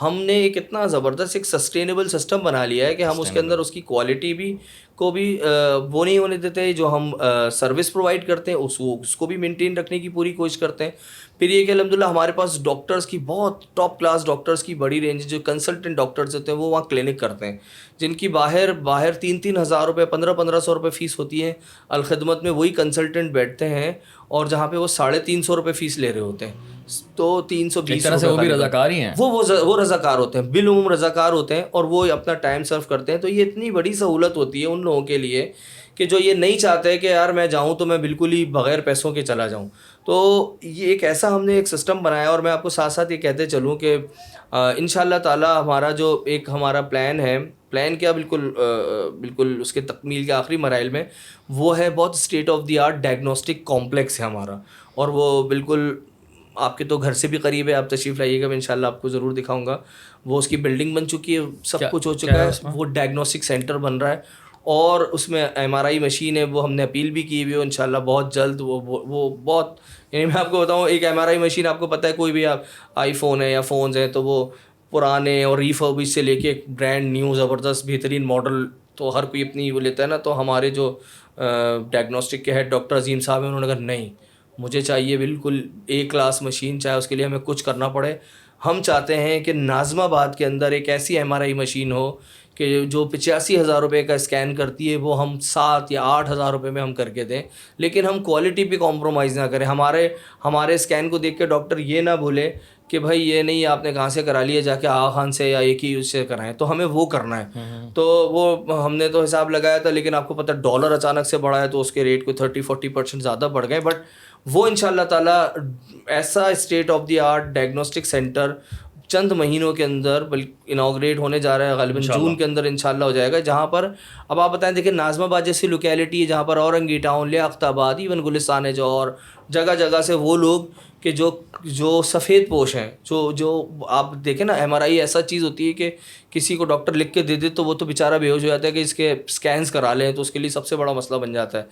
ہم نے ایک اتنا زبردست ایک سسٹینیبل سسٹم بنا لیا ہے کہ ہم اس کے اندر اس کی کوالٹی کو بھی وہ نہیں ہونے دیتے. جو ہم سروس پرووائڈ کرتے ہیں اس کو بھی مینٹین رکھنے کی پوری کوشش کرتے ہیں. پھر یہ کہ الحمدللہ ہمارے پاس ڈاکٹرز کی بہت ٹاپ کلاس ڈاکٹرز کی بڑی رینج، جو کنسلٹنٹ ڈاکٹرز ہوتے ہیں وہ وہاں کلینک کرتے ہیں، جن کی باہر 3-3 ہزار روپے 1500 روپے فیس ہوتی ہے. الخدمت میں وہی کنسلٹنٹ بیٹھتے ہیں اور جہاں پہ وہ 350 روپے فیس لے رہے ہوتے ہیں. تو 320 روپے وہ بھی رضاکار ہی ہیں، وہ رضاکار ہوتے ہیں، بالعموم رضاکار ہوتے ہیں، اور وہ اپنا ٹائم سرو کرتے ہیں. تو یہ اتنی بڑی سہولت ہوتی ہے ان لوگوں کے لیے کہ جو یہ نہیں چاہتے کہ یار میں جاؤں تو میں بالکل ہی بغیر پیسوں کے چلا جاؤں. تو یہ ایک ایسا ہم نے ایک سسٹم بنایا. اور میں آپ کو ساتھ ساتھ یہ کہتے چلوں کہ انشاءاللہ تعالی ہمارا جو ایک ہمارا پلان کیا بالکل اس کے تکمیل کے آخری مراحل میں، وہ ہے بہت state of the art diagnostic complex ہے ہمارا. اور وہ بالکل آپ کے تو گھر سے بھی قریب ہے، آپ تشریف لائیے گا، میں انشاءاللہ آپ کو ضرور دکھاؤں گا. وہ اس کی بلڈنگ بن چکی ہے، سب کچھ ہو چکا ہے. وہ ڈائگنوسٹک سینٹر بن رہا ہے اور اس میں MRI مشین ہے، وہ ہم نے اپیل بھی کی ہوئی ہے. انشاءاللہ بہت جلد وہ بہت، یعنی میں آپ کو بتاؤں ایک MRI مشین آپ کو پتہ ہے کوئی بھی آپ آئی فون ہے یا فونز ہیں تو وہ پرانے اور ریفربش سے لے کے ایک برانڈ نیو زبردست بہترین ماڈل تو ہر کوئی اپنی وہ لیتا ہے نا. تو ہمارے جو ڈائگنوسٹک کے ہیڈ ڈاکٹر عظیم صاحب ہیں، انہوں نے کہا نہیں، مجھے چاہیے بالکل A کلاس مشین، چاہے اس کے لیے ہمیں کچھ کرنا پڑے. ہم چاہتے ہیں کہ ناظم آباد کے اندر ایک ایسی MRI مشین ہو کہ جو 85 ہزار روپے کا اسکین کرتی ہے وہ ہم 7 یا 8 ہزار روپے میں ہم کر کے دیں، لیکن ہم کوالٹی پہ کمپرومائز نہ کریں. ہمارے اسکین کو دیکھ کے ڈاکٹر یہ نہ بولے کہ بھائی یہ نہیں آپ نے کہاں سے کرا لیا، جا کے آغا خان سے یا ایک ہی اس سے کرائیں. تو ہمیں وہ کرنا ہے. تو وہ ہم نے تو حساب لگایا تھا، لیکن آپ کو پتہ ڈالر اچانک سے بڑھا ہے تو اس کے ریٹ کو 30-40% زیادہ بڑھ گئے. بٹ وہ انشاءاللہ تعالیٰ ایسا state of the art diagnostic centre چند مہینوں کے اندر انوگریٹ ہونے جا رہا ہے، غالباً جون کے اندر انشاءاللہ ہو جائے گا. جہاں پر اب آپ بتائیں، دیکھیں ناظم آباد جیسی لوکیلٹی ہے جہاں پر اورنگی ٹاؤن، لیاقت آباد، ایون گلستان ہے جو، اور جگہ جگہ سے وہ لوگ کہ جو سفید پوش ہیں، جو آپ دیکھیں نا MRI ایسا چیز ہوتی ہے کہ کسی کو ڈاکٹر لکھ کے دے دے تو وہ تو بیچارہ بے ہوش ہو جاتا ہے کہ اس کے اسکینس کرا لیں، تو اس کے لیے سب سے بڑا مسئلہ بن جاتا ہے.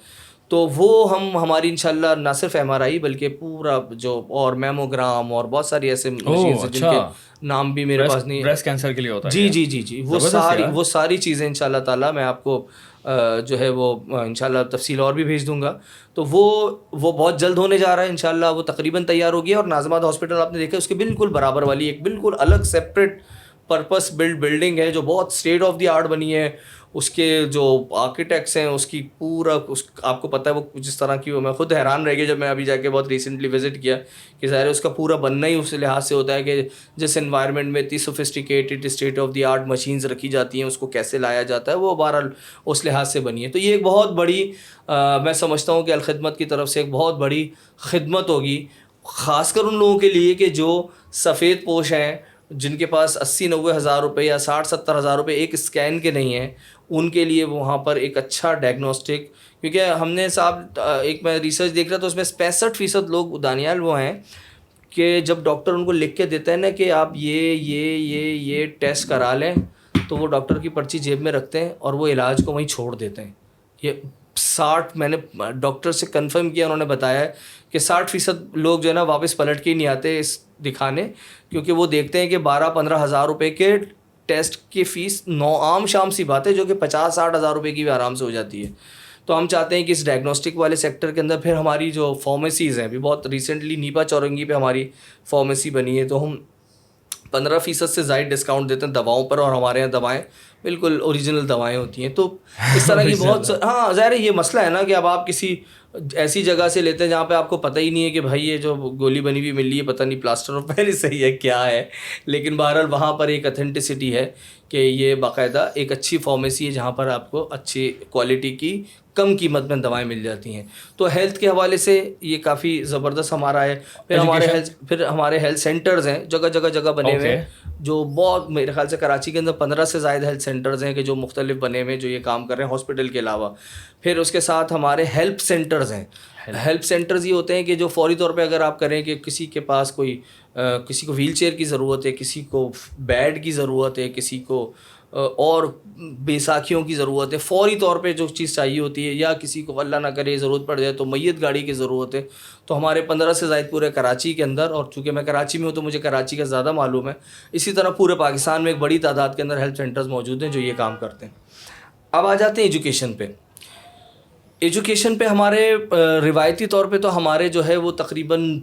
تو وہ ہماری انشاءاللہ نہ صرف MRI بلکہ پورا جو اور میموگرام اور بہت ساری ایسے مشینز ہیں جن کے نام بھی میرے پاس نہیں ہے، بریسٹ کینسر کے لیے ہوتا ہے. جی وہ ساری چیزیں انشاءاللہ تعالیٰ میں آپ کو جو ہے وہ انشاءاللہ تفصیل اور بھی بھیج دوں گا. تو وہ بہت جلد ہونے جا رہا ہے انشاءاللہ. وہ تقریباً تیار ہو گیا. اور ناظم آباد ہاسپٹل آپ نے دیکھا اس کے بالکل برابر والی ایک بالکل الگ سیپریٹ پرپس بلڈنگ ہے جو بہت اسٹیٹ آف دی آرٹ بنی ہے. اس کے جو آرکیٹیکٹس ہیں اس کی پورا آپ کو پتہ ہے وہ جس طرح کی، میں خود حیران رہ گیا جب میں ابھی جا کے بہت ریسنٹلی وزٹ کیا کہ ظاہر ہے اس کا پورا بننا ہی اس لحاظ سے ہوتا ہے کہ جس انوائرمنٹ میں اتنی sophisticated state of the art machines رکھی جاتی ہیں اس کو کیسے لایا جاتا ہے، وہ بہرحال اس لحاظ سے بنی ہے. تو یہ ایک بہت بڑی میں سمجھتا ہوں کہ الخدمت کی طرف سے ایک بہت بڑی خدمت ہوگی، خاص کر ان لوگوں کے لیے کہ جو سفید پوش ہیں، جن کے پاس 80-90 ہزار روپے یا 60-70 ہزار روپے ایک اسکین کے نہیں ہیں. ان کے لیے وہاں پر ایک اچھا ڈائگنوسٹک، کیونکہ ہم نے صاحب ایک میں ریسرچ دیکھ رہا تھا اس میں 65% لوگ دانیال وہ ہیں کہ جب ڈاکٹر ان کو لکھ کے دیتا ہے نا کہ آپ یہ ٹیسٹ کرا لیں تو وہ ڈاکٹر کی پرچی جیب میں رکھتے ہیں اور وہ علاج کو وہیں چھوڑ دیتے ہیں. یہ 60 میں نے ڈاکٹر سے کنفرم کیا، انہوں نے بتایا ہے کہ 60% لوگ جو ہے نا واپس پلٹ کے ہی نہیں آتے اس دکھانے، کیونکہ وہ دیکھتے ہیں کہ 12-15 ہزار روپے کے ٹیسٹ کی فیس عام شام سی بات ہے جو کہ 50-60 ہزار روپے کی بھی آرام سے ہو جاتی ہے. تو ہم چاہتے ہیں کہ اس ڈائگنوسٹک والے سیکٹر کے اندر پھر ہماری جو فارمیسیز ہیں، ابھی بہت ریسنٹلی نیپا چورنگی پہ ہماری فارمیسی بنی ہے تو ہم 15% سے زائد ڈسکاؤنٹ دیتے ہیں دواؤں پر، اور ہمارے یہاں دوائیں بالکل اوریجنل دوائیں ہوتی ہیں. تو اس طرح کی بہت ظاہر ہے یہ مسئلہ ہے نا کہ اب آپ کسی ایسی جگہ سے لیتے ہیں جہاں پہ آپ کو پتہ ہی نہیں ہے کہ بھائی یہ جو گولی بنی ہوئی مل رہی ہے پتہ نہیں پلاسٹر آف پیرس صحیح ہے کیا ہے, لیکن بہرحال وہاں پر ایک اتھینٹسٹی ہے کہ یہ باقاعدہ ایک اچھی فارمیسی ہے جہاں پر آپ کو اچھی کوالٹی کی کم قیمت میں دوائیں مل جاتی ہیں. تو ہیلتھ کے حوالے سے یہ کافی زبردست ہمارا ہے. پھر ہمارے ہیلتھ سینٹرز ہیں جگہ بنے ہوئے ہیں, جو بہت میرے خیال سے کراچی کے اندر 15 سے زائد ہیلتھ سینٹرز ہیں کہ جو مختلف بنے ہوئے ہیں جو یہ کام کر رہے ہیں ہاسپٹل کے علاوہ. پھر اس کے ساتھ ہمارے ہیلپ سینٹرز ہیں. ہیلپ سینٹرز یہ ہوتے ہیں کہ جو فوری طور پہ اگر آپ کریں کہ کسی کے پاس کسی کو ویل چیئر کی ضرورت ہے, کسی کو بیڈ کی ضرورت ہے, کسی کو اور بیساکھیوں کی ضرورت ہے, فوری طور پہ جو چیز چاہیے ہوتی ہے, یا کسی کو اللہ نہ کرے ضرورت پڑ جائے تو میت گاڑی کی ضرورت ہے, تو ہمارے 15 سے زائد پورے کراچی کے اندر, اور چونکہ میں کراچی میں ہوں تو مجھے کراچی کا زیادہ معلوم ہے, اسی طرح پورے پاکستان میں ایک بڑی تعداد کے اندر ہیلتھ سینٹرز موجود ہیں جو یہ کام کرتے ہیں. اب آ جاتے ہیں ایجوکیشن پہ. ایجوکیشن پہ ہمارے روایتی طور پہ تو ہمارے جو ہے وہ تقریباً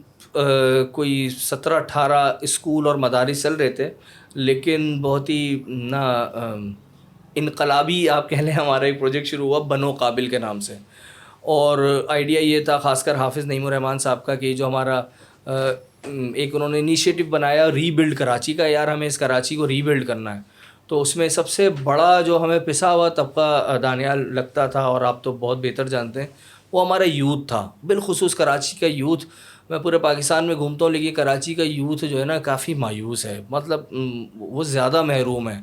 کوئی 17-18 اسکول اور مدارس چل رہے تھے, لیکن بہت ہی انقلابی آپ کہہ لیں ہمارا ایک پروجیکٹ شروع ہوا بنو قابل کے نام سے. اور آئیڈیا یہ تھا خاص کر حافظ نعیم الرحمان صاحب کا کہ جو ہمارا ایک انہوں نے انیشیٹو بنایا ری بلڈ کراچی کا, یار ہمیں اس کراچی کو ری بلڈ کرنا ہے. تو اس میں سب سے بڑا جو ہمیں پسا ہوا طبقہ دانیال لگتا تھا, اور آپ تو بہت بہتر جانتے ہیں, وہ ہمارا یوتھ تھا, بالخصوص کراچی کا یوتھ. میں پورے پاکستان میں گھومتا ہوں لیکن کراچی کا یوتھ جو ہے نا کافی مایوس ہے, مطلب وہ زیادہ محروم ہے,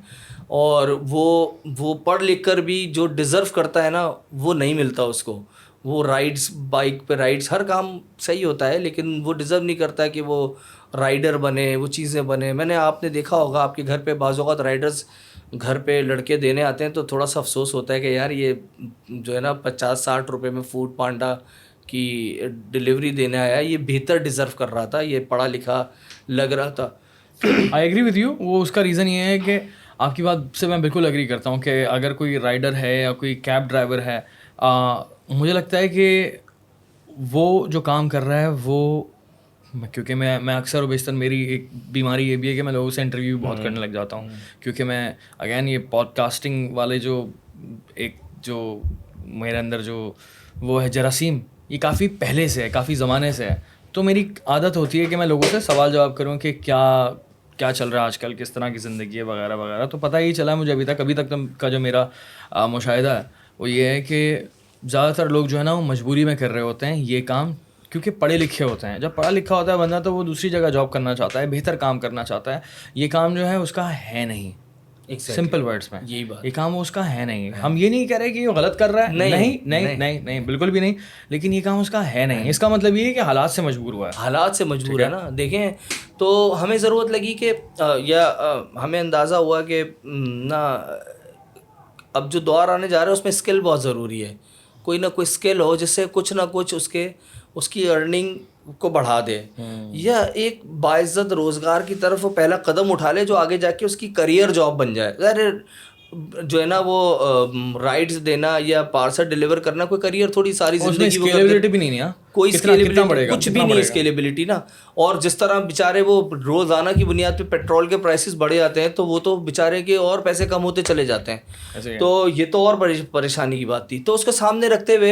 اور وہ پڑھ لکھ کر بھی جو ڈیزرو کرتا ہے نا وہ نہیں ملتا اس کو. وہ رائڈس, بائک پہ رائڈس, ہر کام صحیح ہوتا ہے لیکن وہ ڈیزرو نہیں کرتا کہ وہ رائڈر بنے, وہ چیزیں بنے. آپ نے دیکھا ہوگا آپ کے گھر پہ بعض اوقات رائڈرز گھر پہ لڑکے دینے آتے ہیں تو تھوڑا سا افسوس ہوتا ہے کہ یار یہ جو ہے نا 50-60 روپے میں فوڈ پانڈا کی ڈلیوری دینے آیا, یہ بہتر ڈیزرو کر رہا تھا, یہ پڑھا لکھا لگ رہا تھا. I agree with you. وہ اس کا ریزن یہ ہے کہ آپ کی بات سے میں بالکل ایگری کرتا ہوں کہ اگر کوئی رائڈر ہے یا کوئی کیب ڈرائیور ہے, مجھے لگتا ہے کہ وہ جو کام کر رہا ہے وہ, کیونکہ میں اکثر و بیشتر میری ایک بیماری یہ بھی ہے کہ میں لوگوں سے انٹرویو بہت کرنے لگ جاتا ہوں, کیونکہ میں اگین یہ پوڈ کاسٹنگ والے جو میرے اندر جو وہ ہے جراثیم, یہ کافی پہلے سے ہے, کافی زمانے سے ہے. تو میری عادت ہوتی ہے کہ میں لوگوں سے سوال جواب کروں کہ کیا چل رہا ہے آج کل, کس طرح کی زندگی ہے وغیرہ وغیرہ. تو پتہ ہی چلا مجھے ابھی تک کا جو میرا مشاہدہ ہے وہ یہ ہے کہ زیادہ تر لوگ جو ہے نا وہ مجبوری میں کر رہے ہوتے ہیں یہ کام, کیونکہ پڑھے لکھے ہوتے ہیں. جب پڑھا لکھا ہوتا ہے بندہ تو وہ دوسری جگہ جاب کرنا چاہتا ہے, بہتر کام کرنا چاہتا ہے. یہ کام جو ہے اس کا ہے نہیں, سمپل ورڈس میں یہی بات, یہ کام اس کا ہے نہیں. ہم یہ نہیں کہہ رہے کہ یہ غلط کر رہا ہے, نہیں بالکل بھی نہیں, لیکن یہ کام اس کا ہے نہیں. اس کا مطلب یہ ہے کہ حالات سے مجبور ہوا ہے, حالات سے مجبور ہے نا. دیکھیں تو ہمیں ضرورت لگی کہ یا ہمیں اندازہ ہوا کہ نا اب جو دور آنے جا رہا ہے اس میں اسکل بہت ضروری ہے. کوئی نہ کوئی اسکل ہو جس سے کچھ نہ کچھ اس کی ارننگ کو بڑھا دے, یا ایک باعزت روزگار کی طرف وہ پہلا قدم اٹھا لے جو آگے جا کے اس کی کریئر جاب بن جائے. ظاہر جو ہے نا وہ رائڈس دینا یا پارسل ڈیلیور کرنا کوئی کریئر تھوڑی ساری زندگی بھی نہیں ہے, کوئی اسکیلیبلٹی کچھ بھی نہیں اسکیلیبلٹی نا. اور جس طرح بیچارے وہ روزانہ کی بنیاد پہ پیٹرول کے پرائسز بڑھے جاتے ہیں تو وہ تو بیچارے کے اور پیسے کم ہوتے چلے جاتے ہیں. تو یہ تو اور بڑی پریشانی کی بات تھی. تو اس کو سامنے رکھتے ہوئے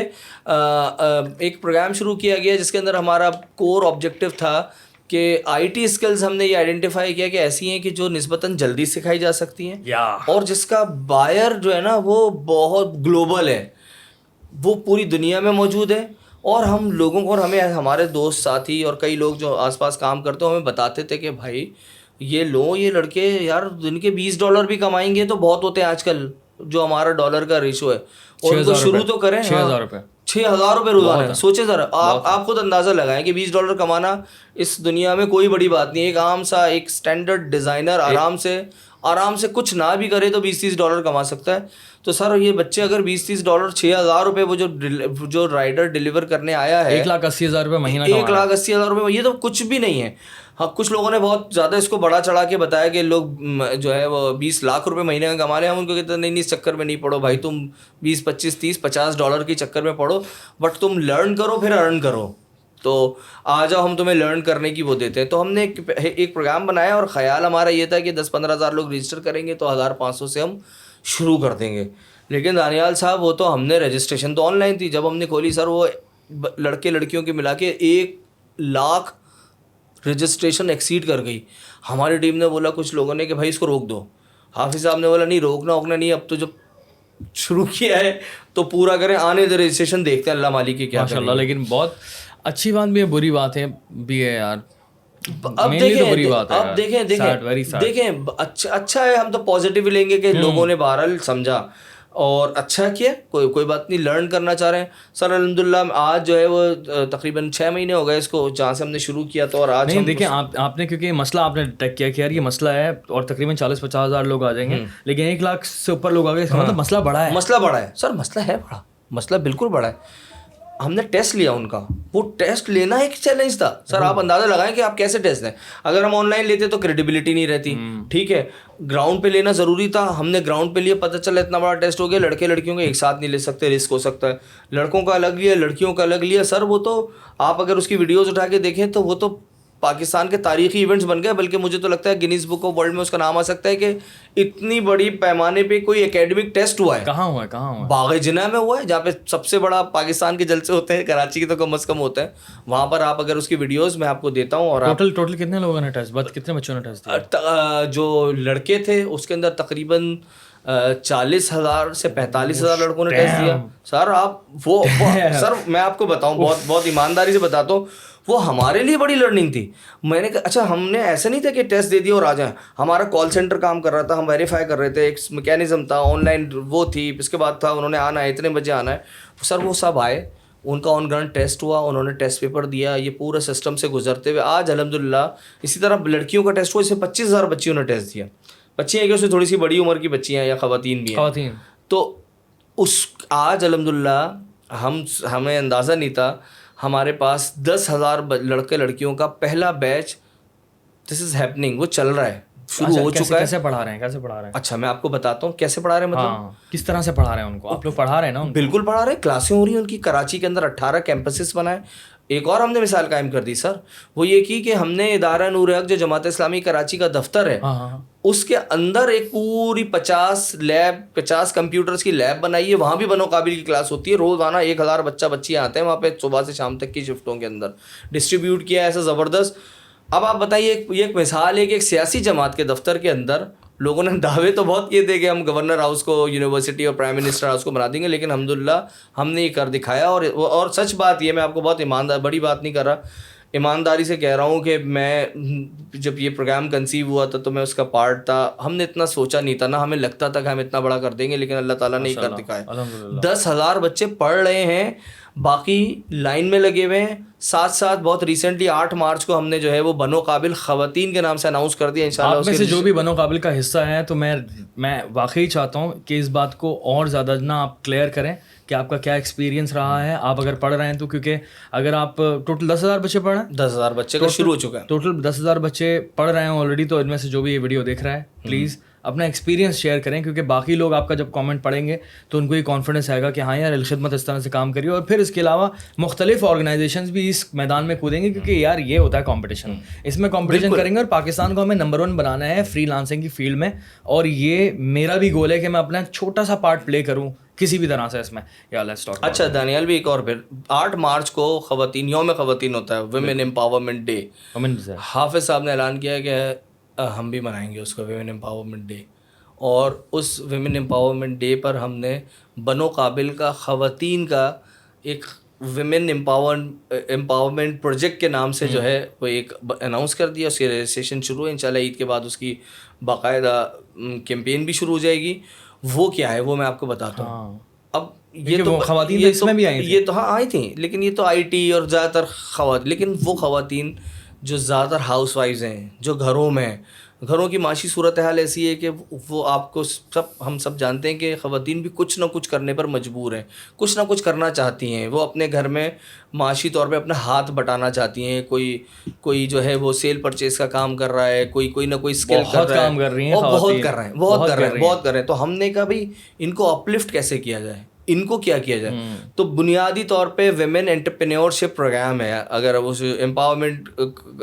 ایک پروگرام شروع کیا گیا جس کے اندر ہمارا کور آبجیکٹیو تھا کہ آئی ٹی اسکلز ہم نے یہ آئیڈینٹیفائی کیا کہ ایسی ہیں کہ جو نسبتاً جلدی سکھائی جا سکتی ہیں, اور جس کا بائر جو ہے نا وہ بہت گلوبل ہے, وہ پوری دنیا میں موجود ہے. اور ہم لوگوں کو, اور ہمیں ہمارے دوست ساتھی اور کئی لوگ جو آس پاس کام کرتے ہیں ہمیں بتاتے تھے کہ بھائی یہ لڑکے یار دن کے $20 بھی کمائیں گے تو بہت ہوتے ہیں آج کل جو ہمارا ڈالر کا ریشو ہے, اور ان کو شروع تو کریں. 6,000 روپے روزانہ, سوچیں ذرا آپ خود اندازہ لگائیں کہ $20 کمانا اس دنیا میں کوئی بڑی بات نہیں. ایک عام سا ایک اسٹینڈرڈ ڈیزائنر آرام سے کچھ نہ بھی کرے تو $20-30 کما سکتا ہے. تو سر یہ بچے اگر $20-30 6,000 روپے وہ جو رائڈر ڈیلیور کرنے آیا ہے 1,80,000 روپے مہینہ, 1,80,000 روپے, یہ تو کچھ بھی نہیں ہے. ہاں کچھ لوگوں نے بہت زیادہ اس کو بڑا چڑھا کے بتایا کہ لوگ جو ہے وہ 20 لاکھ روپے مہینے کا کما لیں. ہم ان کو کہتے ہیں نہیں اس چکر میں نہیں پڑو بھائی, تم 20 25 30 $50 کے چکر میں پڑو, بٹ تم لرن کرو پھر ارن کرو. تو آ جاؤ ہم تمہیں لرن کرنے کی وہ دیتے ہیں. تو ہم نے ایک پروگرام بنایا اور خیال ہمارا یہ تھا کہ 10-15 ہزار لوگ رجسٹر کریں گے تو 1,500 سے ہم شروع کر دیں گے. لیکن دانیال صاحب وہ تو ہم نے رجسٹریشن تو آن لائن تھی, جب ہم نے کھولی سر وہ لڑکے لڑکیوں کے ملا کے 1,00,000 رجسٹریشن ایکسیڈ کر گئی. ہماری ٹیم نے بولا کچھ لوگوں نے کہ بھائی اس کو روک دو. حافظ صاحب نے بولا نہیں روکنا نہیں, اب تو جب شروع کیا ہے تو پورا کریں, آنے دے رجسٹریشن, دیکھتے ہیں اللہ مالک کی کیا. ماشاء اللہ. لیکن بہت اچھی بات بھی ہے, بری بات ہے بھی ہے یار. اب دیکھیں اچھا ہے, ہم تو پازیٹیو لیں گے کہ لوگوں نے بہرحال سمجھا اور اچھا کیا, کوئی بات نہیں, لرن کرنا چاہ رہے ہیں. سر الحمدللہ آج جو ہے وہ تقریباً 6 مہینے ہو گئے اس کو جہاں سے ہم نے شروع کیا تو, اور آج نہیں دیکھیں آپ نے کیونکہ مسئلہ آپ نے ٹیک کیا کہ یار یہ مسئلہ ہے اور تقریباً 40-50 ہزار لوگ آ جائیں گے, لیکن 1 لاکھ سے اوپر لوگ آ گئے, اس کا مطلب مسئلہ بڑا ہے. سر مسئلہ ہے بڑا, مسئلہ بالکل بڑا ہے. ہم نے ٹیسٹ لیا ان کا, وہ ٹیسٹ لینا ایک چیلنج تھا. سر آپ اندازہ لگائیں کہ آپ کیسے ٹیسٹ لیں. اگر ہم آن لائن لیتے تو کریڈیبلٹی نہیں رہتی, ٹھیک ہے. گراؤنڈ پہ لینا ضروری تھا, ہم نے گراؤنڈ پہ لیا, پتہ چلا اتنا بڑا ٹیسٹ ہو گیا, لڑکے لڑکیوں کے ایک ساتھ نہیں لے سکتے, رسک ہو سکتا ہے. لڑکوں کا الگ لیا, لڑکیوں کا الگ لیا. سر وہ تو آپ اگر اس کی ویڈیوز اٹھا کے دیکھیں تو وہ تو پاکستان کے تاریخی ایونٹس بن گئے, بلکہ مجھے تو لگتا ہے گینیز بک آف ورلڈ میں اس کا نام آ سکتا ہے کہ اتنی بڑی پیمانے پہ کوئی اکیڈمک ٹیسٹ ہوا ہے. کہاں ہوا ہے؟ باغ جناح میں ہوا ہے, جہاں پہ سب سے بڑا پاکستان کے جلسے ہوتے ہیں, کراچی کے تو کم از کم ہوتا ہے. وہاں پر آپ اگر اس کی ویڈیوز میں آپ کو دیتا ہوں. اور ٹوٹل کتنے لوگوں نے ٹیسٹ, کتنے بچوں نے ٹیسٹ دیا؟ جو لڑکے تھے اس کے اندر تقریباً 40,000 سے 45,000 لڑکوں نے ٹیسٹ دیا. سر آپ وہ سر میں آپ کو بتاؤں, بہت ایمانداری سے بتاتا ہوں, وہ ہمارے لیے بڑی لرننگ تھی. میں نے کہا اچھا, ہم نے ایسا نہیں تھا کہ ٹیسٹ دے دیا اور آ جائیں. ہمارا کال سینٹر کام کر رہا تھا, ہم ویریفائی کر رہے تھے, ایک میکینزم تھا, آن لائن وہ تھی, اس کے بعد تھا انہوں نے آنا ہے, اتنے بجے آنا ہے. سر وہ سب آئے, ان کا آن گراؤنڈ ٹیسٹ ہوا, انہوں نے ٹیسٹ پیپر دیا, یہ پورے سسٹم سے گزرتے ہوئے آج الحمدللہ. اسی طرح لڑکیوں کا ٹیسٹ ہوا, اس میں 25,000 بچیوں نے ٹیسٹ دیا. بچیاں ہیں کہ اس میں تھوڑی سی بڑی عمر کی بچیاں ہیں یا خواتین بھی ہیں, تو اس آج الحمدللہ ہمیں اندازہ نہیں تھا, ہمارے پاس 10,000 لڑکے لڑکیوں کا پہلا بیچ, دس از ہیپننگ, وہ چل رہا ہے, شروع ہو چکا ہے. کیسے پڑھا رہے ہیں؟ اچھا میں آپ کو بتاتا ہوں کیسے پڑھا رہے ہیں, مطلب کس طرح سے پڑھا رہے ہیں ان کو آپ لوگ پڑھا رہے ہیں نا؟ بالکل پڑھا رہے ہیں, کلاسیں ہو رہی ہیں ان کی. کراچی کے اندر 18 کیمپسز بنائے. ایک اور ہم نے مثال قائم کر دی سر, وہ یہ کی کہ ہم نے ادارہ نور حق جو جماعت اسلامی کراچی کا دفتر ہے, اس کے اندر ایک پوری 50 کمپیوٹرز کی لیب بنائی ہے. وہاں بھی بنو قابل کی کلاس ہوتی ہے, روزانہ 1,000 بچیاں آتے ہیں وہاں پہ صبح سے شام تک کی شفٹوں کے اندر ڈسٹریبیوٹ کیا ہے ایسا زبردست. اب آپ بتائیے, یہ ایک مثال ہے کہ ایک سیاسی جماعت کے دفتر کے اندر لوگوں نے دعوے تو بہت کیے تھے کہ ہم گورنر ہاؤس کو یونیورسٹی اور پرائم منسٹر ہاؤس کو بنا دیں گے, لیکن الحمدللہ ہم نے یہ کر دکھایا. اور سچ بات یہ, میں آپ کو بہت بڑی بات نہیں کر رہا, ایمانداری سے کہہ رہا ہوں کہ میں جب یہ پروگرام کنسیو ہوا تھا تو میں اس کا پارٹ تھا. ہم نے اتنا سوچا نہیں تھا, نہ ہمیں لگتا تھا کہ ہم اتنا بڑا کر دیں گے, لیکن اللہ تعالیٰ نے یہ کر دکھایا. 10,000 بچے پڑھ رہے ہیں, باقی لائن میں لگے ہوئے ہیں. ساتھ بہت ریسنٹلی 8 مارچ کو ہم نے جو ہے وہ بنو قابل خواتین کے نام سے اناؤنس کر دیا. انشاءاللہ آپ میں سے جو بھی بنو قابل کا حصہ ہے, تو میں واقعی چاہتا ہوں کہ اس بات کو اور زیادہ نہ آپ کلیئر کریں کہ آپ کا کیا ایکسپیرینس رہا ہے. آپ اگر پڑھ رہے ہیں تو, کیونکہ اگر آپ ٹوٹل 10,000 بچے پڑھ رہے ہیں, 10,000 بچے کا شروع ہو چکا ہے, ٹوٹل 10,000 بچے پڑھ رہے ہیں آلریڈی, تو ان میں سے جو بھی یہ ویڈیو دیکھ رہا ہے پلیز اپنا ایکسپیرینس شیئر کریں, کیونکہ باقی لوگ آپ کا جب کامنٹ پڑھیں گے تو ان کو یہ کانفیڈنس آئے گا کہ ہاں یار الخدمت اس طرح سے کام کریے. اور پھر اس کے علاوہ مختلف آرگنائزیشنز بھی اس میدان میں کودیں گے, کیونکہ یار یہ ہوتا ہے کمپٹیشن, اس میں کمپٹیشن کریں گے اور پاکستان کو ہمیں نمبر 1 بنانا ہے فری لانسنگ کی فیلڈ میں. اور یہ میرا بھی گول ہے کہ میں اپنا چھوٹا سا پارٹ پلے کروں کسی بھی طرح سے اس میں. اچھا دانیال بھی ایک اور, پھر 8 مارچ کو یوم خواتین ہوتا ہے, ویمن امپاورمنٹ ڈے. حافظ صاحب نے اعلان کیا کہ ہم بھی منائیں گے اس کو, ویمن امپاورمنٹ ڈے. اور اس ویمن امپاورمنٹ ڈے پر ہم نے بنو قابل کا خواتین کا ایک ویمن امپاورمنٹ پروجیکٹ کے نام سے جو ہے وہ ایک اناؤنس کر دیا. اس کی رجسٹریشن شروع ہے, انشاءاللہ عید کے بعد اس کی باقاعدہ کیمپین بھی شروع ہو جائے گی. وہ کیا ہے وہ میں آپ کو بتاتا ہوں. اب یہ تو خواتین اس میں بھی آئی تھیں, یہ تو ہاں آئی تھیں, لیکن یہ تو آئی ٹی اور زیادہ تر خواتین, لیکن وہ خواتین جو زیادہ تر ہاؤس وائفز ہیں, جو گھروں میں, گھروں کی معاشی صورتحال ایسی ہے کہ وہ آپ کو ہم سب جانتے ہیں کہ خواتین بھی کچھ نہ کچھ کرنے پر مجبور ہیں, کچھ نہ کچھ کرنا چاہتی ہیں. وہ اپنے گھر میں معاشی طور پہ اپنا ہاتھ بٹانا چاہتی ہیں. کوئی جو ہے وہ سیل پرچیز کا کام کر رہا ہے, کوئی نہ کوئی اسکل کر رہا ہے, بہت کر رہے ہیں. تو ہم نے کہا بھائی ان کو اپلفٹ کیسے کیا جائے, ان کو کیا کیا جائے. تو بنیادی طور پہ ویمن انٹرپرینیورشپ پروگرام ہے. اگر اس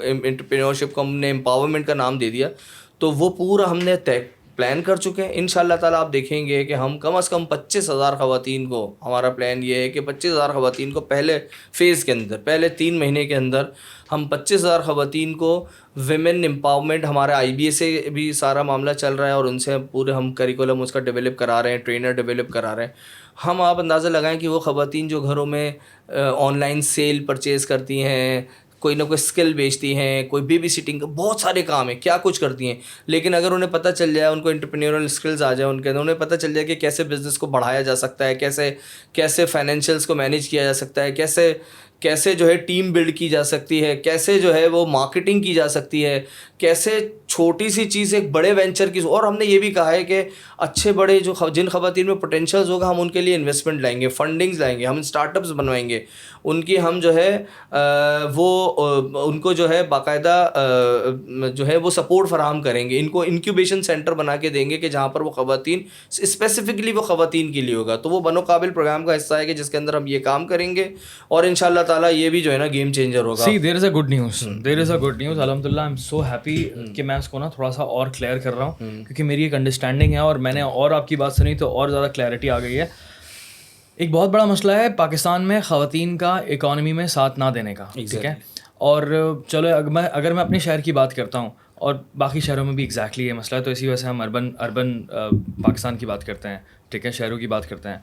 انٹرپرینیورشپ کو ہم نے امپاورمنٹ کا نام دے دیا, تو وہ پورا ہم نے پلان کر چکے ہیں. انشاءاللہ تعالیٰ آپ دیکھیں گے کہ ہم کم از کم 25,000 خواتین کو, ہمارا پلان یہ ہے کہ 25,000 خواتین کو پہلے فیز کے اندر, پہلے 3 مہینے کے اندر ہم 25,000 خواتین کو ویمن امپاورمنٹ, ہمارا IBA سے بھی سارا معاملہ چل رہا ہے اور ان سے پورے ہم کریکولم اس کا ڈیولپ کرا رہے ہیں, ٹرینر ڈیولپ کرا رہے ہیں. ہم آپ اندازہ لگائیں کہ وہ خواتین جو گھروں میں آن لائن سیل پرچیز کرتی ہیں, کوئی نہ کوئی اسکل بیچتی ہیں, کوئی بیبی سٹنگ, بہت سارے کام ہیں, کیا کچھ کرتی ہیں, لیکن اگر انہیں پتہ چل جائے, ان کو انٹرپرینیورل اسکلز آ جائے ان کے اندر, انہیں پتہ چل جائے کہ کیسے بزنس کو بڑھایا جا سکتا ہے, کیسے فائنینشیلس کو مینیج کیا جا سکتا ہے, کیسے جو ہے ٹیم بلڈ کی جا سکتی ہے, کیسے جو ہے وہ مارکیٹنگ کی جا سکتی ہے, کیسے چھوٹی سی چیز ایک بڑے وینچر کی. اور ہم نے یہ بھی کہا ہے کہ اچھے بڑے جن خواتین میں پوٹینشیلز ہوگا ہم ان کے لیے انویسٹمنٹ لائیں گے, فنڈنگز لائیں گے, ہم اسٹارٹ اپس بنوائیں گے, ان کی ہم جو ہے وہ ان کو جو ہے باقاعدہ جو ہے وہ سپورٹ فراہم کریں گے, ان کو انکیوبیشن سینٹر بنا کے دیں گے کہ جہاں پر وہ خواتین اسپیسیفکلی وہ خواتین کے لیے ہوگا. تو وہ بنو قابل پروگرام کا حصہ ہے کہ جس کے اندر ہم یہ کام کریں گے, اور انشاءاللہ تعالیٰ یہ بھی جو ہے نا گیم چینجر ہوگا. See, there is a good news. الحمدللہ I'm so happy کہ میں اس کو نا تھوڑا سا اور کلیئر کر رہا ہوں, کیونکہ میری ایک انڈرسٹینڈنگ ہے اور میں نے اور آپ کی بات سنی تو اور زیادہ کلیئرٹی آ گئی ہے. ایک بہت بڑا مسئلہ ہے پاکستان میں خواتین کا اکانومی میں ساتھ نہ دینے کا, ٹھیک ہے. اور چلو اگر میں اپنے شہر کی بات کرتا ہوں, اور باقی شہروں میں بھی ایگزیکٹلی یہ مسئلہ ہے, تو اسی وجہ سے ہم اربن پاکستان کی بات کرتے ہیں, ٹھیک ہے, شہروں کی بات کرتے ہیں.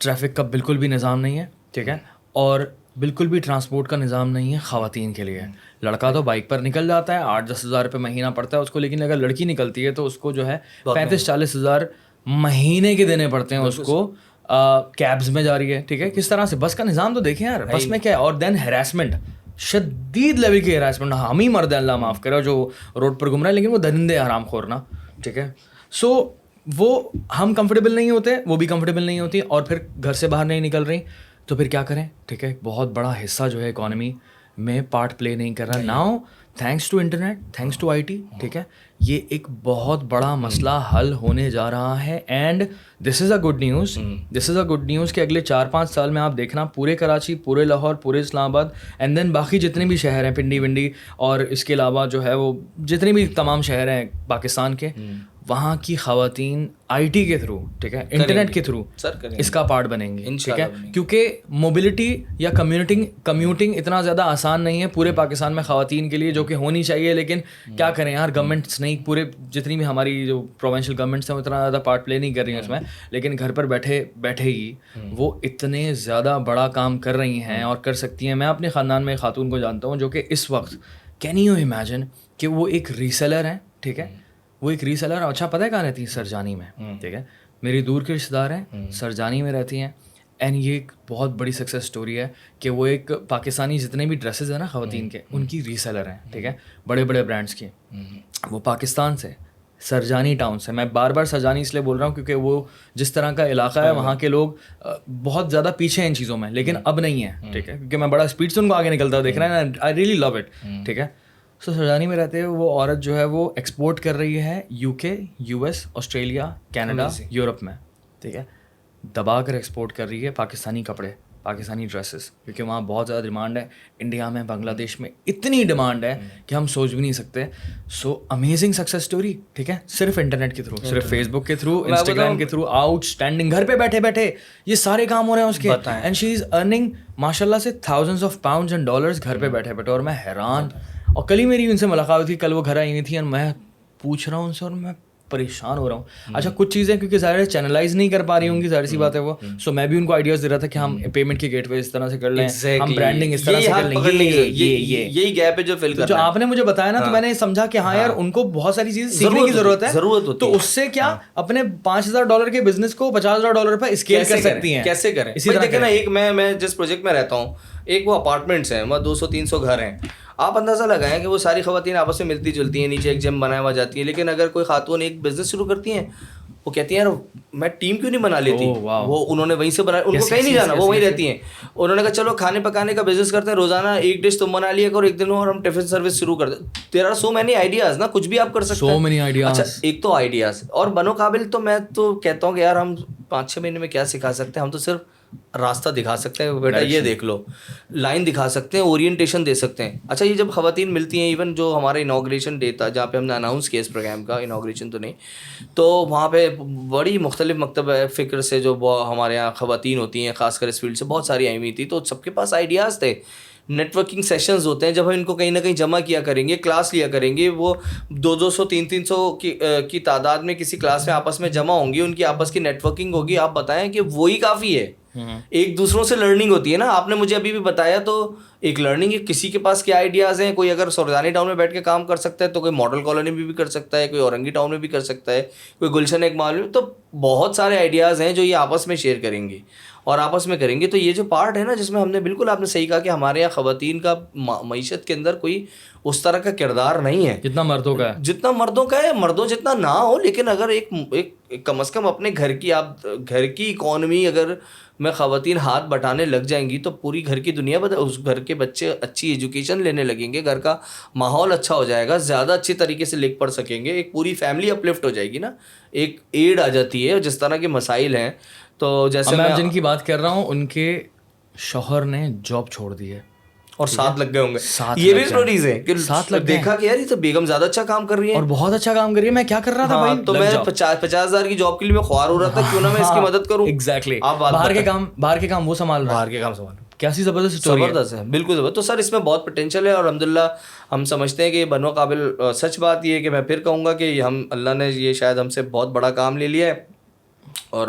ٹریفک کا بالکل بھی نظام نہیں ہے, ٹھیک ہے, اور بالکل بھی ٹرانسپورٹ کا نظام نہیں ہے خواتین کے لیے. لڑکا تو بائک پر نکل جاتا ہے, 8-10 ہزار روپے مہینہ پڑتا ہے اس کو, لیکن اگر لڑکی نکلتی ہے تو اس کو جو ہے 35-40 ہزار مہینے کے دینے پڑتے ہیں اس کو. کیبز میں جا رہی ہے, ٹھیک ہے, کس طرح سے. بس کا نظام تو دیکھیں یار, بس میں کیا ہے. اور دین ہیراسمنٹ, شدید لیول کی ہیراسمنٹ. ہم ہی مرد ہیں, اللہ معاف کرے, جو روڈ پر گھوم رہے ہیں, لیکن وہ درندے حرام خور نا, ٹھیک ہے. سو وہ ہم کمفرٹیبل نہیں ہوتے, وہ بھی کمفرٹیبل نہیں ہوتی, اور پھر گھر سے باہر نہیں نکل رہی, تو پھر کیا کریں, ٹھیک ہے. بہت بڑا حصہ جو ہے اکانومی میں پارٹ پلے نہیں کر رہا. Now thanks to internet, thanks to IT, ٹھیک ہے, یہ ایک بہت بڑا مسئلہ حل ہونے جا رہا ہے. And this is a good news کہ اگلے 4-5 سال میں آپ دیکھنا پورے کراچی, پورے لاہور, پورے اسلام آباد, اینڈ دین باقی جتنے بھی شہر ہیں, پنڈی ونڈی, اور اس کے علاوہ جو ہے وہ جتنے بھی تمام شہر ہیں پاکستان کے, وہاں کی خواتین IT کے تھرو, ٹھیک ہے, انٹرنیٹ کے تھرو اس کا پارٹ بنیں گی, ٹھیک ہے. کیونکہ موبلٹی یا کمیوٹنگ اتنا زیادہ آسان نہیں ہے پورے پاکستان میں خواتین کے لیے, جو کہ ہونی چاہیے. لیکن کیا کریں یار, گورنمنٹس نہیں, پورے جتنی بھی ہماری جو پروونشل گورنمنٹس ہیں اتنا زیادہ پارٹ پلے نہیں کر رہی ہیں اس میں, لیکن گھر پر بیٹھے ہی وہ اتنے زیادہ بڑا کام کر رہی ہیں اور کر سکتی ہیں. میں اپنے خاندان میں ایک خاتون کو جانتا ہوں جو کہ اس وقت, کین یو امیجن, کہ وہ ایک ریسیلر ہیں, ٹھیک ہے, وہ ایک ریسیلر. اچھا پتہ ہے کہاں رہتی ہیں؟ سرجانی میں, ٹھیک ہے. میری دور کے رشتہ دار ہیں, سرجانی میں رہتی ہیں. اینڈ یہ ایک بہت بڑی سکسیس اسٹوری ہے کہ وہ ایک پاکستانی جتنے بھی ڈریسز ہیں نا خواتین کے, ان کی ریسیلر ہیں, ٹھیک ہے, بڑے بڑے برانڈس کی. وہ پاکستان سے, سرجانی ٹاؤن سے. میں بار بار سرجانی اس لیے بول رہا ہوں کیونکہ وہ جس طرح کا علاقہ ہے وہاں کے لوگ بہت زیادہ پیچھے ہیں ان چیزوں میں, لیکن اب نہیں ہے, ٹھیک ہے, کیونکہ میں بڑا اسپیڈ سے ان کو آگے نکلتا ہوں دیکھ رہا ہے, آئی ریئلی لو اٹ, ٹھیک ہے. سو سرجانی میں رہتے ہوئے وہ عورت جو ہے وہ ایکسپورٹ کر رہی ہے UK, US, Australia, Canada, Europe میں, ٹھیک ہے, دبا کر ایکسپورٹ کر رہی ہے پاکستانی کپڑے, پاکستانی ڈریسز, کیونکہ وہاں بہت زیادہ ڈیمانڈ ہے. انڈیا میں, بنگلہ دیش میں اتنی ڈیمانڈ ہے کہ ہم سوچ بھی نہیں سکتے. سو امیزنگ سکسیس اسٹوری, ٹھیک ہے, صرف انٹرنیٹ کے تھرو, صرف فیس بک کے تھرو, انسٹاگرام کے تھرو, آؤٹ اسٹینڈنگ, گھر پہ بیٹھے یہ سارے کام ہو رہے ہیں اس کے. اینڈ شی از ارننگ ماشاء اللہ سے thousands of pounds and dollars گھر پہ بیٹھے. اور میں حیران, اور کل ہی میری ان سے ملاقات ہوئی تھی, کل وہ گھر آئی ہوئی تھی, اور میں پوچھ رہا ہوں ان سے, اور میں پریشان ہو رہا ہوں. اچھا کچھ چیزیں کیونکہ ظاہر ہے چینلائز نہیں کر پا رہی ہوں گی, ظاہر سی بات ہے وہ. سو میں بھی ان کو آئیڈیاز دے رہا تھا کہ ہم پیمنٹ کے گیٹ وے اس طرح سے کر لیں, ہم برانڈنگ اس طرح سے کر لیں. یہی گیپ ہے جو فل کرنا. جو آپ نے مجھے بتایا نا, تو میں نے سمجھا کہ ہاں یار ان کو بہت ساری چیزیں سیکھنے کی ضرورت ہے. تو اس سے کیا اپنے $5,000 کے بزنس کو $50,000 پہ اسکیل کر سکتی ہیں, کیسے کریں. دیکھیں نا, ایک میں جس پروجیکٹ میں رہتا ہوں, ایک وہ اپارٹمنٹس ہیں, وہاں 200-300 گھر ہیں. آپ اندازہ لگائیں کہ وہ ساری خواتین آپس میں ملتی جلتی ہیں, نیچے ایک جم بنایا ہوا جاتی ہے. لیکن اگر کوئی خاتون ایک بزنس شروع کرتی ہیں, وہ کہتی ہیں یار میں ٹیم کیوں نہیں بنا لیتی. وہ انہوں نے وہیں سے بنا, ان کو کہیں نہیں جانا, وہ وہیں رہتی ہیں. انہوں نے کہا چلو کھانے پکانے کا بزنس کرتے ہیں, روزانہ ایک ڈش تم بنا لیا کرو, ایک دن اور ہم ٹفن سروس شروع کر دیں. There are so many ideas نا, کچھ بھی آپ کر سکتے ہیں. اچھا ایک تو آئیڈیاز, اور بنو قابل تو میں تو کہتا ہوں کہ یار ہم 5-6 مہینے میں کیا سکھا سکتے ہیں. ہم تو صرف راستہ دکھا سکتے ہیں, بیٹا یہ دیکھ لو, لائن دکھا سکتے ہیں, اورینٹیشن دے سکتے ہیں. اچھا یہ جب خواتین ملتی ہیں, ایون جو ہمارا انوگریشن ڈے تھا جہاں پہ ہم نے اناؤنس کیا اس پروگرام کا, انوگریشن تو نہیں, تو وہاں پہ بڑی مختلف مکتب فکر سے جو ہمارے یہاں خواتین ہوتی ہیں خاص کر اس فیلڈ سے بہت ساری آئی ہوئی تھی, تو سب کے پاس آئیڈیاز تھے. نیٹ ورکنگ سیشنز ہوتے ہیں, جب ہم ان کو کہیں نہ کہیں جمع کیا کریں گے, کلاس لیا کریں گے, وہ 200 300 کی تعداد میں کسی کلاس میں آپس میں جمع ہوں گی, ان کی آپس کی نیٹ ورکنگ ہوگی, آپ بتائیں کہ وہی کافی ہے. ایک دوسروں سے لرننگ ہوتی ہے نا. آپ نے مجھے ابھی بھی بتایا تو ایک لرننگ ہے, کسی کے پاس کیا آئیڈیاز ہیں. کوئی اگر سورجانی ٹاؤن میں بیٹھ کے کام کر سکتا ہے تو کوئی ماڈل کالونی میں بھی کر سکتا ہے, کوئی اورنگی ٹاؤن میں بھی کر سکتا ہے, کوئی گلشن ایک مال میں. تو بہت سارے آئیڈیاز ہیں جو یہ آپس میں شیئر کریں گے اور آپس میں کریں گے. تو یہ جو پارٹ ہے نا جس میں ہم نے بالکل آپ نے صحیح کہا کہ ہمارے یہاں خواتین کا معیشت کے اندر کوئی اس طرح کا کردار نہیں ہے جتنا مردوں کا ہے, جتنا مردوں کا ہے. مردوں جتنا نہ ہو, لیکن اگر ایک کم از کم اپنے گھر کی, آپ گھر کی اکانومی اگر میں خواتین ہاتھ بٹانے لگ جائیں گی تو پوری گھر کی دنیا اس گھر کے بچے اچھی ایجوکیشن لینے لگیں گے, گھر کا ماحول اچھا ہو جائے گا, زیادہ اچھی طریقے سے لکھ پڑھ سکیں گے, ایک پوری فیملی اپلفٹ ہو جائے گی نا, ایک ایڈ آ جاتی ہے. جس طرح کے مسائل ہیں, تو جیسے میں جن کی بات کر رہا ہوں ان کے شوہر نے جاب چھوڑ دی ہے اور ساتھ لگ گئے ہوں گے. یہ بھی اسٹوریز ہیں کہ ساتھ لگ دیکھا کہ یار یہ تو بیگم زیادہ اچھا کام کر رہی ہے اور بہت اچھا کام کر رہی ہے. میں کیا کر رہا تھا بھائی, تو میں 50,000 کی جاب کے لیے میں خوار ہو رہا تھا, کیوں نہ میں اس کی مدد کروں. ایگزیکٹلی, باہر کے کام وہ سنبھال رہا ہے, باہر کے کام سنبھال. کیسی زبردست ہے, بالکل زبردست. تو سر اس میں بہت پوٹینشیل ہے اور الحمدللہ ہم سمجھتے ہیں کہ یہ بنو قابل. سچ بات یہ ہے کہ میں پھر کہوں گا کہ ہم اللہ نے یہ شاید ہم سے بہت بڑا کام لے لیا ہے, اور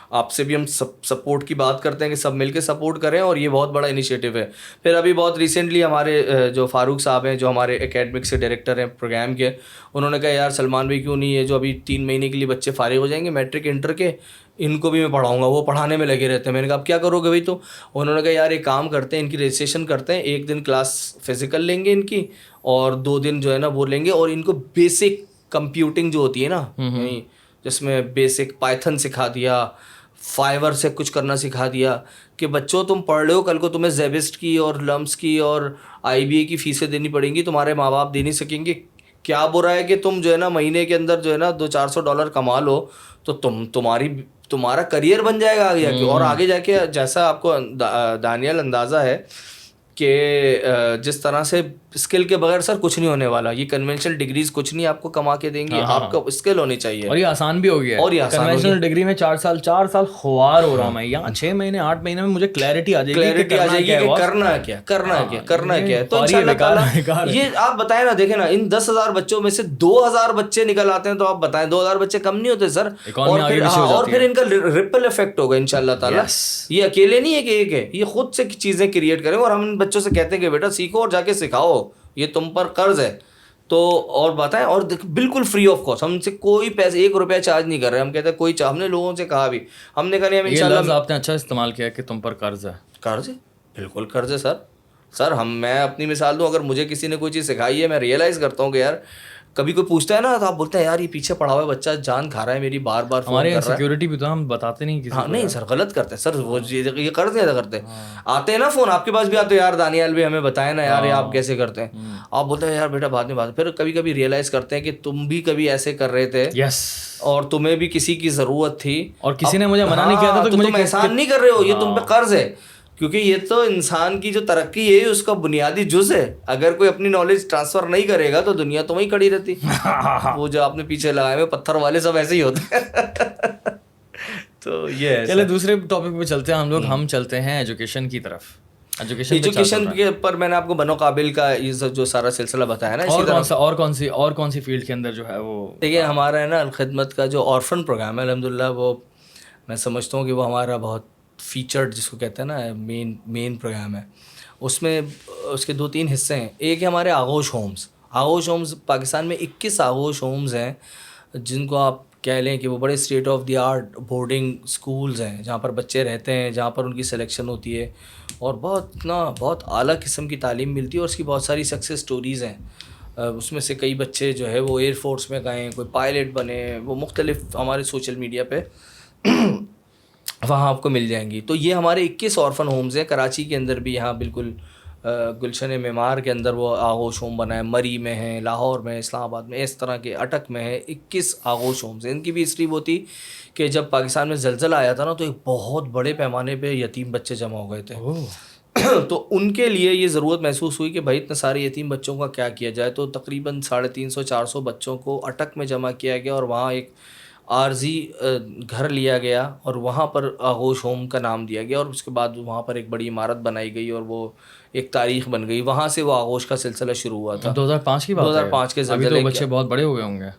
آپ سے بھی ہم سپورٹ کی بات کرتے ہیں کہ سب مل کے سپورٹ کریں, اور یہ بہت بڑا انیشیٹو ہے. پھر ابھی بہت ریسنٹلی ہمارے جو فاروق صاحب ہیں جو ہمارے اکیڈمک سے ڈائریکٹر ہیں پروگرام کے, انہوں نے کہا یار سلمان بھائی کیوں نہیں, یہ جو ابھی 3 مہینے کے لیے بچے فارغ ہو جائیں گے میٹرک انٹر کے, ان کو بھی میں پڑھاؤں گا. وہ پڑھانے میں لگے رہتے ہیں. میں نے کہا اب کیا کرو گے بھائی, تو انہوں نے کہا یار ایک کام کرتے ہیں, ان کی رجسٹریشن کرتے ہیں, 1 دن کلاس فزیکل لیں گے ان کی, اور 2 دن جو ہے نا وہ لیں گے, اور ان کو بیسک کمپیوٹنگ جو ہوتی ہے نا, جس میں بیسک پائتھن سکھا دیا, فائیور سے کچھ کرنا سکھا دیا کہ بچوں تم پڑھ رہے ہو, کل کو تمہیں زیبسٹ کی اور لمس کی اور IBA کی فیسیں دینی پڑیں گی, تمہارے ماں باپ دے نہیں سکیں گے. کیا برا ہے کہ تم جو ہے نا مہینے کے اندر جو ہے نا $200-400 کما لو, تو تمہارا کریئر بن جائے گا آگے جا کے. اور آگے جا کے جیسا آپ کو دانیال اندازہ ہے کہ جس طرح سے اسکل کے بغیر سر کچھ نہیں ہونے والا. یہ کنونشنل ڈگریز کچھ نہیں آپ کو کما کے دیں گی, آپ کو اسکل ہونی چاہیے. اور یہ آسان بھی ہو گیا ہے, اور یہ کنونشنل ڈگری میں 4 سال خوار ہو رہا ہوں میں, یہاں 6 مہینے 8 مہینے میں مجھے کلیئرٹی آ جائے گی کہ کرنا کیا. تو انشاءاللہ تعالی یہ آپ بتائیں نا, دیکھیں نا ان 10,000 بچوں میں سے 2,000 بچے نکل آتے ہیں, تو آپ بتائیں 2,000 بچے کم نہیں ہوتے سر. اور پھر ان کا ریپل افیکٹ ہوگا انشاءاللہ تعالی. یہ اکیلے نہیں ہے کہ ایک ہے, یہ خود سے چیزیں کریٹ کریں. اور ہم بچوں سے کہتے ہیں کہ بیٹا سیکھو اور جا کے سکھاؤ, یہ تم پر قرض ہے. تو اور بتائیں, اور بالکل فری آف کاسٹ, ہم سے کوئی پیسے 1 روپیہ چارج نہیں کر رہے. ہم کہتے ہیں کوئی ہم نے لوگوں سے کہا بھی, ہم نے کہا نہیں, ہم انشاءاللہ. آپ نے اچھا استعمال کیا کہ تم پر قرض ہے. قرض ہے, بالکل قرض ہے سر. میں اپنی مثال دوں, اگر مجھے کسی نے کوئی چیز سکھائی ہے, میں ریئلائز کرتا ہوں کہ یار کبھی کوئی پوچھتا ہے نا تو آپ بولتے ہیں یار یہ پیچھے پڑا ہوا ہے بچہ جان کھا رہا ہے میری, بار بار ہمارے یہاں سیکورٹی بھی تو ہم بتاتے نہیں کسی. ہاں نہیں سر, غلط کرتے ہیں سر, وہ یہ قرض نہیں ادا کرتے. آتے ہیں نا فون آپ کے پاس بھی آتے ہیں, یار دانیال بھی ہمیں بتائیں نا یار یہ آپ کیسے کرتے ہیں. آپ بولتے ہیں یار بیٹا بعد میں بات. پھر کبھی کبھی ریئلائز کرتے ہیں کہ تم بھی کبھی ایسے کر رہے تھے, یس, اور تمہیں بھی کسی کی ضرورت تھی, اور کسی نے مجھے منع نہیں کیا تھا, تو تم احسان نہیں کر رہے ہو, یہ تم پہ قرض ہے. کیونکہ یہ تو انسان کی جو ترقی ہے اس کا بنیادی جز ہے. اگر کوئی اپنی نالج ٹرانسفر نہیں کرے گا تو دنیا تو وہیں کھڑی رہتی. وہ جو آپ نے پیچھے لگائے ہوئے پتھر والے سب ایسے ہی ہوتے ہیں. تو یہ چلے دوسرے ٹاپک پہ چلتے ہیں ہم لوگ. ہم چلتے ہیں ایجوکیشن کی طرف. ایجوکیشن کے اوپر میں نے آپ کو بنو قابل کا یہ جو سارا سلسلہ بتایا نا, اور کون سی فیلڈ کے اندر جو ہے وہ دیکھیے ہمارا ہے نا الخدمت کا جو آرفن پروگرام ہے الحمدللہ, وہ میں سمجھتا ہوں کہ وہ ہمارا بہت فیچرڈ جس کو کہتے ہیں نا مین پروگرام ہے. اس میں اس کے 2-3 حصے ہیں. ایک ہے ہمارے آغوش ہومز. پاکستان میں 21 آغوش ہومز ہیں جن کو آپ کہہ لیں کہ وہ بڑے state of the art boarding schools ہیں, جہاں پر بچے رہتے ہیں, جہاں پر ان کی سلیکشن ہوتی ہے, اور بہت اعلیٰ قسم کی تعلیم ملتی ہے, اور اس کی بہت ساری سکسیس سٹوریز ہیں. اس میں سے کئی بچے جو ہے وہ ایئر فورس میں گئے, کوئی پائلٹ بنے, وہ مختلف ہمارے سوشل میڈیا پہ وہاں آپ کو مل جائیں گی. تو یہ ہمارے 21 آرفن ہومز ہیں. کراچی کے اندر بھی یہاں بالکل گلشن معمار کے اندر وہ آغوش ہوم بنا ہے, مری میں ہے, لاہور میں, اسلام آباد میں, اس طرح کے, اٹک میں ہے 21 آغوش ہومز. ان کی بھی ہسٹری وہ تھی کہ جب پاکستان میں زلزلہ آیا تھا نا تو ایک بہت بڑے پیمانے پہ یتیم بچے جمع ہو گئے تھے. تو ان کے لیے یہ ضرورت محسوس ہوئی کہ بھائی اتنے سارے یتیم بچوں کا کیا کیا جائے. تو تقریباً 350-400 بچوں کو اٹک میں جمع کیا گیا اور وہاں ایک عارضی گھر لیا گیا اور وہاں پر آغوش ہوم کا نام دیا گیا, اور اس کے بعد وہاں پر ایک بڑی عمارت بنائی گئی اور وہ ایک تاریخ بن گئی. وہاں سے وہ آغوش کا سلسلہ شروع ہوا تھا. 2005 کی بات ہے. 2005 کے ابھی زلزلے تو بچے بہت بڑے ہو گئے ہوں گے.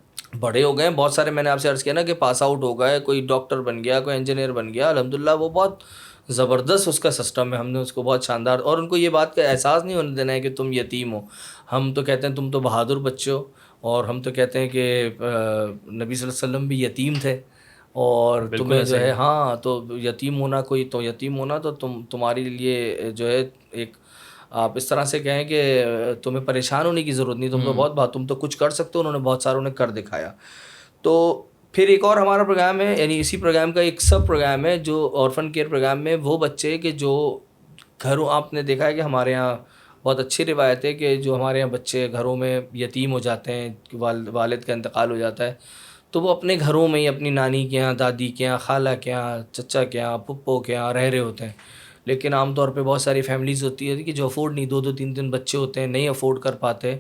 بڑے ہو گئے بہت سارے. میں نے آپ سے عرض کیا نا کہ پاس آؤٹ ہو گئے, کوئی ڈاکٹر بن گیا, کوئی انجینئر بن گیا. الحمدللہ وہ بہت زبردست اس کا سسٹم ہے, ہم نے اس کو بہت شاندار, اور ان کو یہ بات کا احساس نہیں ہونے دینا ہے کہ تم یتیم ہو. ہم تو کہتے ہیں تم تو بہادر بچے ہو, اور ہم تو کہتے ہیں کہ نبی صلی اللہ علیہ وسلم بھی یتیم تھے, اور تمہیں جو ہے ہاں تو یتیم ہونا, کوئی تو یتیم ہونا تو تمہارے لیے جو ہے ایک, آپ اس طرح سے کہیں کہ تمہیں پریشان ہونے کی ضرورت نہیں, تم تو بہت تم تو کچھ کر سکتے ہو. انہوں نے بہت ساروں نے کر دکھایا. تو پھر ایک اور ہمارا پروگرام ہے, یعنی اسی پروگرام کا ایک سب پروگرام ہے جو آرفن کیئر پروگرام میں وہ بچے کہ جو گھروں, آپ نے دیکھا ہے کہ ہمارے یہاں بہت اچھی روایت ہے کہ جو ہمارے یہاں بچے گھروں میں یتیم ہو جاتے ہیں, والد کا انتقال ہو جاتا ہے, تو وہ اپنے گھروں میں ہی اپنی نانی کے یہاں, دادی کے یہاں, خالہ کے یہاں, چچا کے یہاں, پھپھو کے یہاں رہ رہے ہوتے ہیں. لیکن عام طور پہ بہت ساری فیملیز ہوتی ہے کہ جو افورڈ نہیں, 2-2 3-3 بچے ہوتے ہیں, نہیں افورڈ کر پاتے.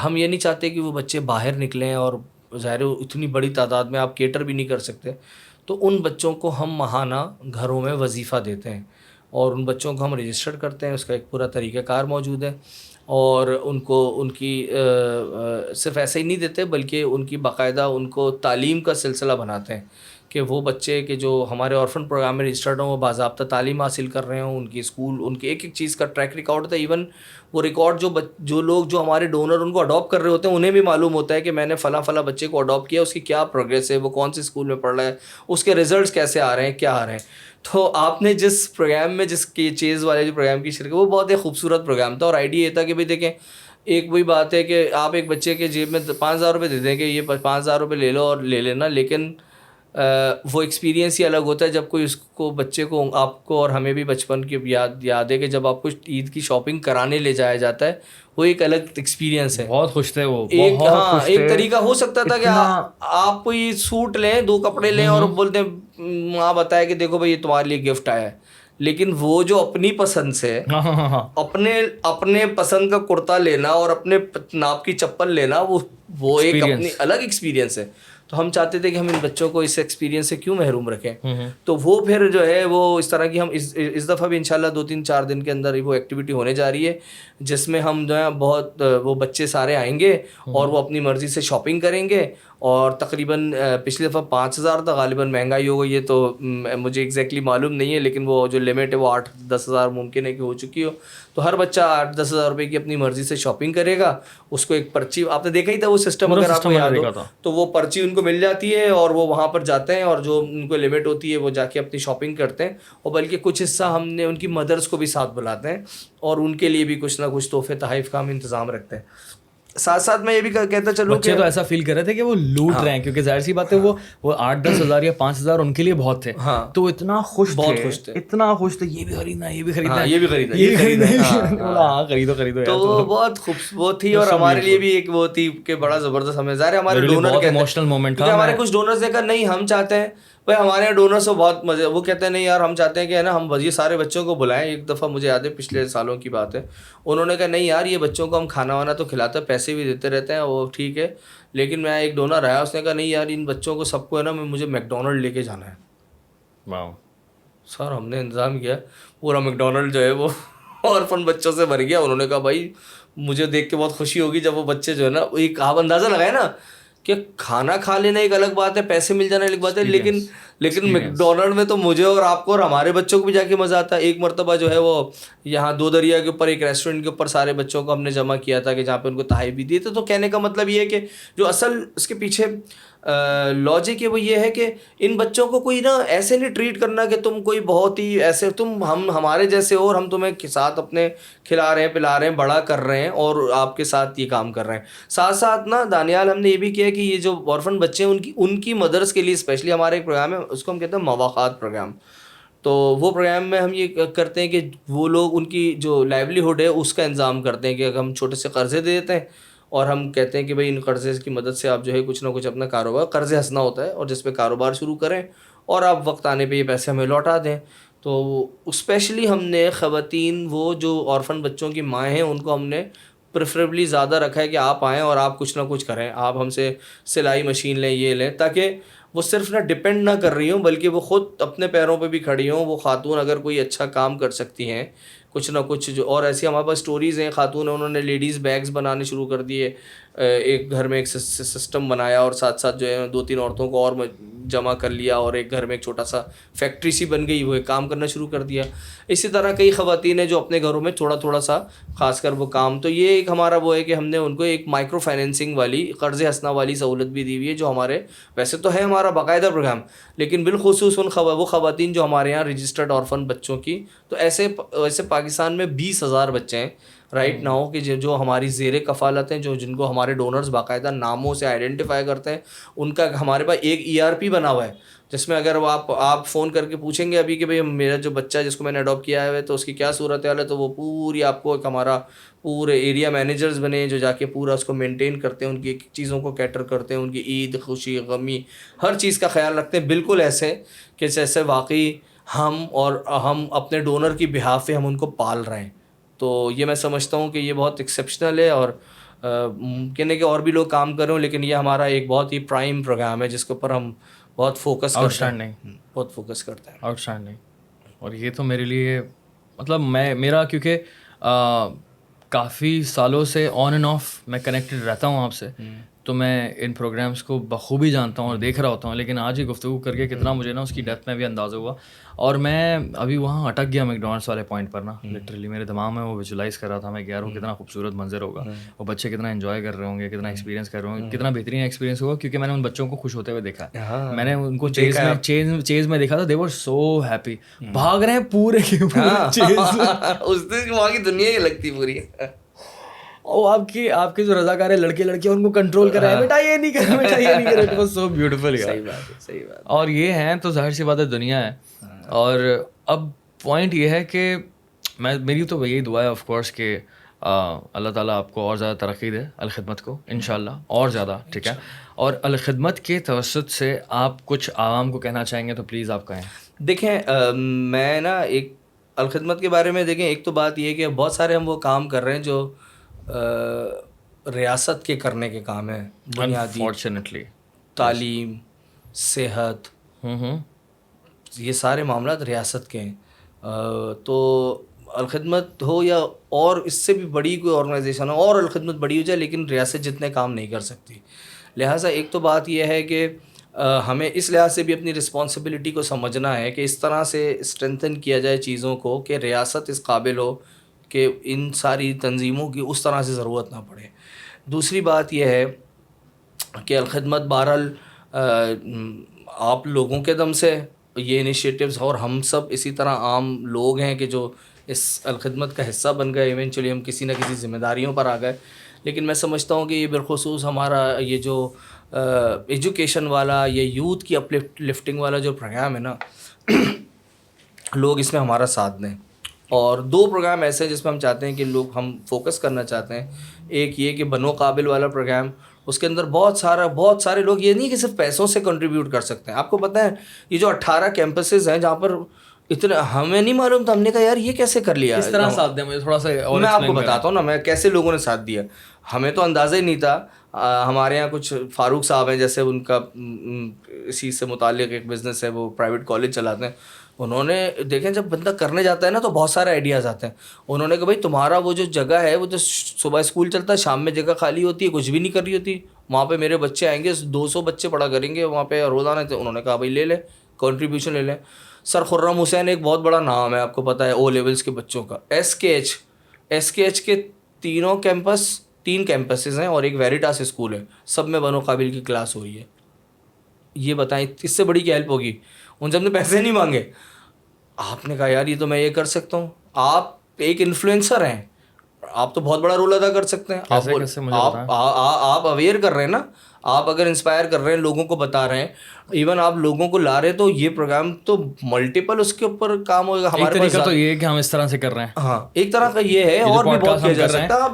ہم یہ نہیں چاہتے کہ وہ بچے باہر نکلیں, اور ظاہر اتنی بڑی تعداد میں آپ کیٹر بھی نہیں کر سکتے. تو ان بچوں کو ہم ماہانہ گھروں میں وظیفہ دیتے ہیں, اور ان بچوں کو ہم رجسٹر کرتے ہیں. اس کا ایک پورا طریقہ کار موجود ہے, اور ان کو ان کی صرف ایسے ہی نہیں دیتے بلکہ ان کی باقاعدہ ان کو تعلیم کا سلسلہ بناتے ہیں کہ وہ بچے کہ جو ہمارے آرفن پروگرام میں رجسٹرڈ ہوں وہ باضابطہ تعلیم حاصل کر رہے ہوں, ان کی اسکول, ان کی ایک ایک چیز کا ٹریک ریکارڈ ہوتا ہے. ایون وہ ریکارڈ جو لوگ جو ہمارے ڈونر ان کو اڈاپٹ کر رہے ہوتے ہیں انہیں بھی معلوم ہوتا ہے کہ میں نے فلاں بچے کو اڈاپٹ کیا, اس کی کیا پروگریس ہے, وہ کون سی اسکول میں پڑھ رہا ہے, اس کے ریزلٹس کیسے آ رہے ہیں, کیا آ رہے ہیں. تو آپ نے جس پروگرام میں جس کی چیز والے جو پروگرام کی شرکت, وہ بہت ایک خوبصورت پروگرام تھا. اور آئیڈیا یہ تھا کہ بھائی دیکھیں, ایک وہی بات ہے کہ آپ ایک بچے کے جیب میں 5,000 روپے دے دیں کہ یہ 5,000 روپے لے لو اور لے لینا, لیکن وہ ایکسپیرینس ہی الگ ہوتا ہے جب کوئی اس کو بچے کو, آپ کو اور ہمیں بھی بچپن کی یاد ہے کہ جب آپ کو عید کی شاپنگ کرانے لے جایا جاتا ہے, وہ ایک الگ ایکسپیرینس ہے. بہت خوش تھے وہ. ایک ہاں ایک طریقہ ہو سکتا تھا کہ آپ کوئی سوٹ لیں, 2 کپڑے لیں اور بولتے ہیں وہاں بتایا کہ دیکھو بھائی یہ تمہارے لیے گفٹ آیا ہے. لیکن وہ جو اپنی پسند سے اپنے پسند کا کرتا لینا اور اپنے ناپ کی چپل لینا, وہ ایک اپنی الگ ایکسپیرینس ہے. تو ہم چاہتے تھے کہ ہم ان بچوں کو اس ایکسپیرینس سے کیوں محروم رکھیں. تو وہ پھر جو ہے وہ اس طرح کی ہم اس دفعہ بھی انشاءاللہ 2-3-4 دن کے اندر وہ ایکٹیویٹی ہونے جا رہی ہے جس میں ہم جو ہے بہت وہ بچے سارے آئیں گے اور وہ اپنی مرضی سے شاپنگ کریں گے. اور تقریباً پچھلی دفعہ 5,000 تھا, غالباً مہنگائی ہو گئی ہے تو مجھے ایگزیکٹلی معلوم نہیں ہے, لیکن وہ جو لمٹ ہے وہ 8-10 ہزار ممکن ہے کہ ہو چکی ہو. تو ہر بچہ 8-10 ہزار روپے کی اپنی مرضی سے شاپنگ کرے گا. اس کو ایک پرچی, آپ نے دیکھا ہی تھا وہ سسٹم, اگر آپ کو یاد ہو تو وہ پرچی ان کو مل جاتی ہے اور وہ وہاں پر جاتے ہیں اور جو ان کو لمٹ ہوتی ہے وہ جا کے اپنی شاپنگ کرتے ہیں. اور بلکہ کچھ حصہ ہم نے ان کی مدرس کو بھی ساتھ بلاتے ہیں اور ان کے لیے بھی کچھ نہ کچھ تحفے تحائف کا ہم انتظام رکھتے ہیں. ساتھ ساتھ میں یہ بھی کہتا چلوں بچے تو ایسا فیل کر رہے تھے کہ وہ لوٹ رہے ہیں, کیونکہ ظاہر سی بات ہے وہ 8-10 ہزار یا 5,000 ان کے لیے بہت تھے. تو اتنا خوش تھے, اتنا خوش تھے, یہ بھی خریدنا, یہ بھی خریدنا, یہ بھی خریدنا, یہ خریدنا, ہاں خریدو. تو وہ بہت خوبصورت تھی اور ہمارے لیے بھی ایک وہ تھی کہ بڑا زبردست. ہمیں ظاہر ہمارے ڈونر کے ایموشنل مومنٹ تھا. ہمارے کچھ ڈونرز نے کہا نہیں ہم چاہتے ہیں بھائی ہمارے یہاں ڈونر سے بہت مزے, وہ کہتے ہیں نہیں یار ہم چاہتے ہیں کہ ہے نا ہم یہ سارے بچوں کو بلائیں. ایک دفعہ مجھے یاد ہے پچھلے سالوں کی بات ہے, انہوں نے کہا نہیں یار یہ بچوں کو ہم کھانا وانا تو کھلاتے ہیں, پیسے بھی دیتے رہتے ہیں, وہ ٹھیک ہے, لیکن میں ایک ڈونر آیا اس نے کہا نہیں یار ان بچوں کو سب کو ہے نا مجھے میکڈونلڈ لے کے جانا ہے. واو سر ہم نے انتظام کیا, پورا میکڈونلڈ جو ہے وہ آرفن بچوں سے بھر گیا. انہوں نے کہا بھائی مجھے دیکھ کے بہت خوشی ہوگی جب وہ بچے جو ہے نا, ایک آپ اندازہ لگائے نا کہ کھانا کھا لینا ایک الگ بات ہے, پیسے مل جانا الگ بات ہے, لیکن میکڈونلڈ میں تو مجھے اور آپ کو اور ہمارے بچوں کو بھی جا کے مزہ آتا ہے. ایک مرتبہ جو ہے وہ یہاں 2 دریا کے اوپر ایک ریسٹورینٹ کے اوپر سارے بچوں کو ہم نے جمع کیا تھا کہ جہاں پہ ان کو تحائف بھی دیے تھے. تو کہنے کا مطلب یہ ہے کہ جو اصل اس کے پیچھے لاجک ہے وہ یہ ہے کہ ان بچوں کو کوئی نا ایسے نہیں ٹریٹ کرنا کہ تم کوئی بہت ہی ایسے تم ہمارے جیسے ہو, اور ہم تمہیں ساتھ اپنے کھلا رہے ہیں پلا رہے ہیں بڑا کر رہے ہیں اور آپ کے ساتھ یہ کام کر رہے ہیں. ساتھ ساتھ نا دانیال ہم نے یہ بھی کیا کہ یہ جو آرفن بچے ہیں ان کی مدرس کے لیے اسپیشلی ہمارا ایک پروگرام ہے, اس کو ہم کہتے ہیں مواقعات پروگرام. تو وہ پروگرام میں ہم یہ کرتے ہیں کہ وہ لوگ ان کی جو لائیولیہڈ ہے اس کا انتظام کرتے ہیں کہ ہم چھوٹے سے قرضے دے دیتے ہیں اور ہم کہتے ہیں کہ بھائی ان قرضے کی مدد سے آپ جو ہے کچھ نہ کچھ اپنا کاروبار قرض ہنسنا ہوتا ہے اور جس پہ کاروبار شروع کریں اور آپ وقت آنے پہ یہ پیسے ہمیں لوٹا دیں. تو اسپیشلی ہم نے خواتین وہ جو آرفن بچوں کی مائیں ہیں ان کو ہم نے پریفریبلی زیادہ رکھا ہے کہ آپ آئیں اور آپ کچھ نہ کچھ کریں, آپ ہم سے سلائی مشین لیں, یہ لیں, تاکہ وہ صرف نہ ڈپینڈ نہ کر رہی ہوں بلکہ وہ خود اپنے پیروں پہ بھی کھڑی ہوں. وہ خاتون اگر کوئی اچھا کام کر سکتی ہیں کچھ نہ کچھ جو, اور ایسی ہمارے پاس اسٹوریز ہیں خاتون انہوں نے لیڈیز بیگز بنانے شروع کر دیے, ایک گھر میں ایک سسٹم بنایا اور ساتھ ساتھ جو ہے 2-3 عورتوں کو اور جمع کر لیا اور ایک گھر میں ایک چھوٹا سا فیکٹری سی بن گئی, وہ ایک کام کرنا شروع کر دیا. اسی طرح کئی خواتین ہیں جو اپنے گھروں میں تھوڑا تھوڑا سا خاص کر وہ کام, تو یہ ایک ہمارا وہ ہے کہ ہم نے ان کو ایک مائکرو فائنینسنگ والی قرض ہنسنا والی سہولت بھی دی ہوئی ہے جو ہمارے ویسے تو ہے ہمارا باقاعدہ پروگرام, لیکن بالخصوص وہ خواتین جو ہمارے یہاں رجسٹرڈ آرفن بچوں کی, تو ایسے پاکستان میں 20,000 بچے ہیں رائٹ ناؤ کہ جو ہماری زیر کفالت ہیں, جن کو ہمارے ڈونرز باقاعدہ ناموں سے آئیڈینٹیفائی کرتے ہیں. ان کا ہمارے پاس ایک ERP بنا ہوا ہے جس میں اگر آپ فون کر کے پوچھیں گے ابھی کہ بھئی میرا جو بچہ ہے جس کو میں نے اڈاپٹ کیا ہے تو اس کی کیا صورت حال ہے, تو وہ پوری آپ کو ایک ہمارا پورے ایریا مینیجرز بنے جو جا کے پورا اس کو مینٹین کرتے ہیں, ان کی چیزوں کو کیٹر کرتے ہیں, ان کی عید خوشی غمی ہر چیز کا خیال رکھتے ہیں, بالکل ایسے کہ جیسے واقعی ہم اپنے ڈونر کی بہاف پہ ہم ان کو پال رہے ہیں. تو یہ میں سمجھتا ہوں کہ یہ بہت ایکسیپشنل ہے اور ممکن ہے کہ اور بھی لوگ کام کریں, لیکن یہ ہمارا ایک بہت ہی پرائم پروگرام ہے جس کے اوپر ہم بہت فوکس کرتے ہیں. Out standing. اور یہ تو میرے لیے مطلب میرا کیونکہ کافی سالوں سے آن اینڈ آف میں کنیکٹڈ رہتا ہوں آپ سے, تو میں ان پروگرامس کو بخوبی جانتا ہوں اور دیکھ رہا ہوتا ہوں. لیکن آج ہی گفتگو کر کے کتنا مجھے نا اس کی ڈیپتھ میں بھی اندازہ ہوا, اور میں ابھی وہاں اٹک گیا میکڈونلڈس والے پوائنٹ پر نا. لٹرلی میرے دماغ میں وہ ویژولائز کر رہا تھا میں کہ یار وہ کتنا خوبصورت منظر ہوگا, وہ بچے کتنا انجوائے کر رہے ہوں گے, کتنا ایکسپیرینس کر رہے ہوں گے, کتنا بہترین ایکسپیرینس ہوگا, کیونکہ میں نے ان بچوں کو خوش ہوتے ہوئے دیکھا. میں نے ان کو چیز میں دیکھا تھا, دے ور سو ہیپی, بھاگ رہے ہیں پورے چیز. اس دن وہاں کی دنیا ہی لگتی پوری. اور آپ کے جو رضاکار لڑکے لڑکیاں ان کو کنٹرول کر رہے ہیں, بیٹا یہ نہیں کرے, بیٹا یہ نہیں کرے. It was so beautiful. صحیح بات. اور یہ ہیں تو ظاہر سی بات ہے دنیا ہے. اور اب پوائنٹ یہ ہے کہ میری تو یہی دعا ہے آف کورس کہ اللہ تعالیٰ آپ کو اور زیادہ ترقی دے الخدمت کو انشاءاللہ اور زیادہ, ٹھیک ہے. اور الخدمت کے توسط سے آپ کچھ عوام کو کہنا چاہیں گے تو پلیز آپ کہیں. دیکھیں میں نا ایک الخدمت کے بارے میں دیکھیں, ایک تو بات یہ ہے کہ بہت سارے ہم وہ کام کر رہے ہیں جو ریاست کے کرنے کے کام ہیں, بنیادی فارچونیٹلی تعلیم, صحت, یہ سارے معاملات ریاست کے ہیں. تو الخدمت ہو یا اور اس سے بھی بڑی کوئی آرگنائزیشن ہو اور الخدمت بڑی ہو جائے, لیکن ریاست جتنے کام نہیں کر سکتی. لہٰذا ایک تو بات یہ ہے کہ ہمیں اس لحاظ سے بھی اپنی رسپانسبلٹی کو سمجھنا ہے کہ اس طرح سے اسٹرینتھن کیا جائے چیزوں کو کہ ریاست اس قابل ہو کہ ان ساری تنظیموں کی اس طرح سے ضرورت نہ پڑے. دوسری بات یہ ہے کہ الخدمت بہرحال آپ لوگوں کے دم سے یہ انیشیٹوز, اور ہم سب اسی طرح عام لوگ ہیں کہ جو اس الخدمت کا حصہ بن گئے, ایونچولی ہم کسی نہ کسی ذمہ داریوں پر آ گئے. لیکن میں سمجھتا ہوں کہ یہ بالخصوص ہمارا یہ جو ایجوکیشن والا, یہ یوتھ کی اپ لفٹنگ والا جو پروگرام ہے نا, لوگ اس میں ہمارا ساتھ دیں. اور 2 پروگرام ایسے ہیں جس میں ہم چاہتے ہیں کہ لوگ ہم فوکس کرنا چاہتے ہیں. ایک یہ کہ بنو قابل والا پروگرام, اس کے اندر بہت سارے لوگ, یہ نہیں کہ صرف پیسوں سے کنٹریبیوٹ کر سکتے ہیں. آپ کو پتہ ہے یہ جو 18 کیمپسز ہیں جہاں پر اتنا ہمیں نہیں معلوم تھا, ہم نے کہا یار یہ کیسے کر لیا, اس طرح ساتھ دیں مجھے تھوڑا سا. میں آپ کو بتاتا ہوں نا میں کیسے لوگوں نے ساتھ دیا, ہمیں تو اندازہ ہی نہیں تھا. ہمارے یہاں کچھ فاروق صاحب ہیں, جیسے ان کا اسی سے متعلق ایک بزنس ہے, وہ پرائیویٹ کالج چلاتے ہیں. انہوں نے دیکھیں جب بندہ کرنے جاتا ہے نا تو بہت سارے آئیڈیاز آتے ہیں. انہوں نے کہا بھائی تمہارا وہ جو جگہ ہے وہ جو صبح اسکول چلتا ہے, شام میں جگہ خالی ہوتی ہے, کچھ بھی نہیں کر رہی ہوتی, وہاں پہ میرے بچے آئیں گے, 200 بچے پڑھا کریں گے وہاں پہ روزانہ. انہوں نے کہا بھائی لے لیں, کنٹریبیوشن لے لیں. سر خرم حسین ایک بہت بڑا نام ہے, آپ کو پتہ ہے, او لیولس کے بچوں کا. ایس کے ایچ کے 3 کیمپسز ہیں اور ایک ویریٹاس اسکول ہے, سب میں بنو قابل کی کلاس ہوئی ہے. یہ بتائیں اس سے بڑی کیا ہیلپ ہوگی. ان سے ہم نے پیسے نہیں مانگے. آپ نے کہا یار یہ تو میں یہ کر سکتا ہوں. آپ ایک انفلوئنسر ہیں, آپ تو بہت بڑا رول ادا کر سکتے ہیں. آپ اویئر کر رہے ہیں نا, آپ اگر انسپائر کر رہے ہیں, لوگوں کو بتا رہے ہیں, ایون آپ لوگوں کو لا رہے ہیں, تو یہ پروگرام تو ملٹیپل اس کے اوپر کام ہوگا. ہمارے طریقہ تو یہ ہے کہ ہم اس طرح سے کر رہے ہیں. ہاں ایک طرح کا یہ ہے, اور بھی بہت کیا جا سکتا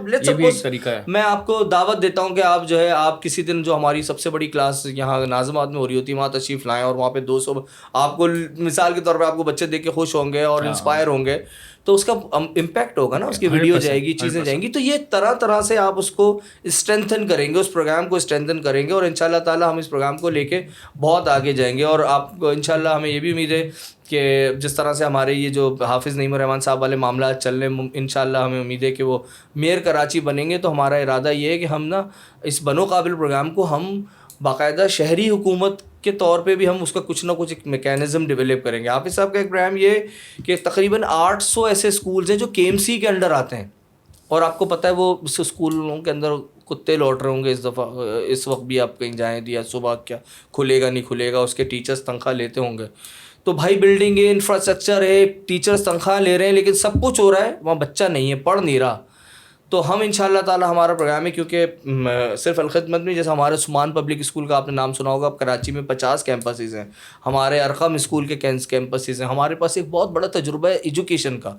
ہے. میں آپ کو دعوت دیتا ہوں کہ آپ جو ہے آپ کسی دن جو ہماری سب سے بڑی کلاس یہاں ناظم آباد میں ہو رہی ہوتی ہے وہاں تشریف لائیں, اور وہاں پہ 200 آپ کو مثال کے طور پہ آپ کو بچے دیکھ کے خوش ہوں گے اور انسپائر ہوں گے, تو اس کا امپیکٹ ہوگا نا, اس کی ویڈیو جائے گی, چیزیں جائیں گی. تو یہ طرح طرح سے آپ اس کو اسٹرینتھن کریں گے, اس پروگرام کو اسٹرینتھن کریں گے, اور ان شاء اللہ تعالیٰ ہم اس پروگرام کو لے کے بہت آگے جائیں گے. اور آپ کو ان شاء اللہ ہمیں یہ بھی امید ہے کہ جس طرح سے ہمارے یہ جو حافظ نعیم الرحمان صاحب والے معاملات چل رہے ہیں, ان شاء اللہ ہمیں امید ہے کہ وہ میئر کراچی بنیں گے. تو ہمارا ارادہ یہ ہے کہ ہم نا اس بنو قابل پروگرام کو ہم باقاعدہ شہری حکومت کے طور پہ بھی ہم اس کا کچھ نہ کچھ ایک میکینزم ڈیولپ کریں گے. حافظ صاحب کا ایک پروگرام یہ کہ تقریباً 800 ایسے اسکولز ہیں جو KMC کے انڈر آتے ہیں, اور آپ کو پتہ ہے وہ اس اسکولوں کے اندر کتے لوٹ رہے ہوں گے اس وقت بھی. آپ کہیں جائیں دیا صبح کیا کھلے گا نہیں کھلے گا, اس کے ٹیچرز تنخواہ لیتے ہوں گے. تو بھائی بلڈنگ ہے, انفراسٹرکچر ہے, ٹیچرز تنخواہ لے رہے ہیں, لیکن سب کچھ ہو رہا ہے, وہاں بچہ نہیں ہے, پڑھ نہیں رہا. تو ہم ان شاء اللہ تعالیٰ ہمارا پروگرام ہے, کیونکہ صرف الخدمت میں, جیسے ہمارے عثمان پبلک اسکول کا آپ نے نام سنا ہوگا, اب کراچی میں 50 کیمپسز ہیں, ہمارے ارقم اسکول کے کیمپسز ہیں, ہمارے پاس ایک بہت بڑا تجربہ ہے ایجوکیشن کا.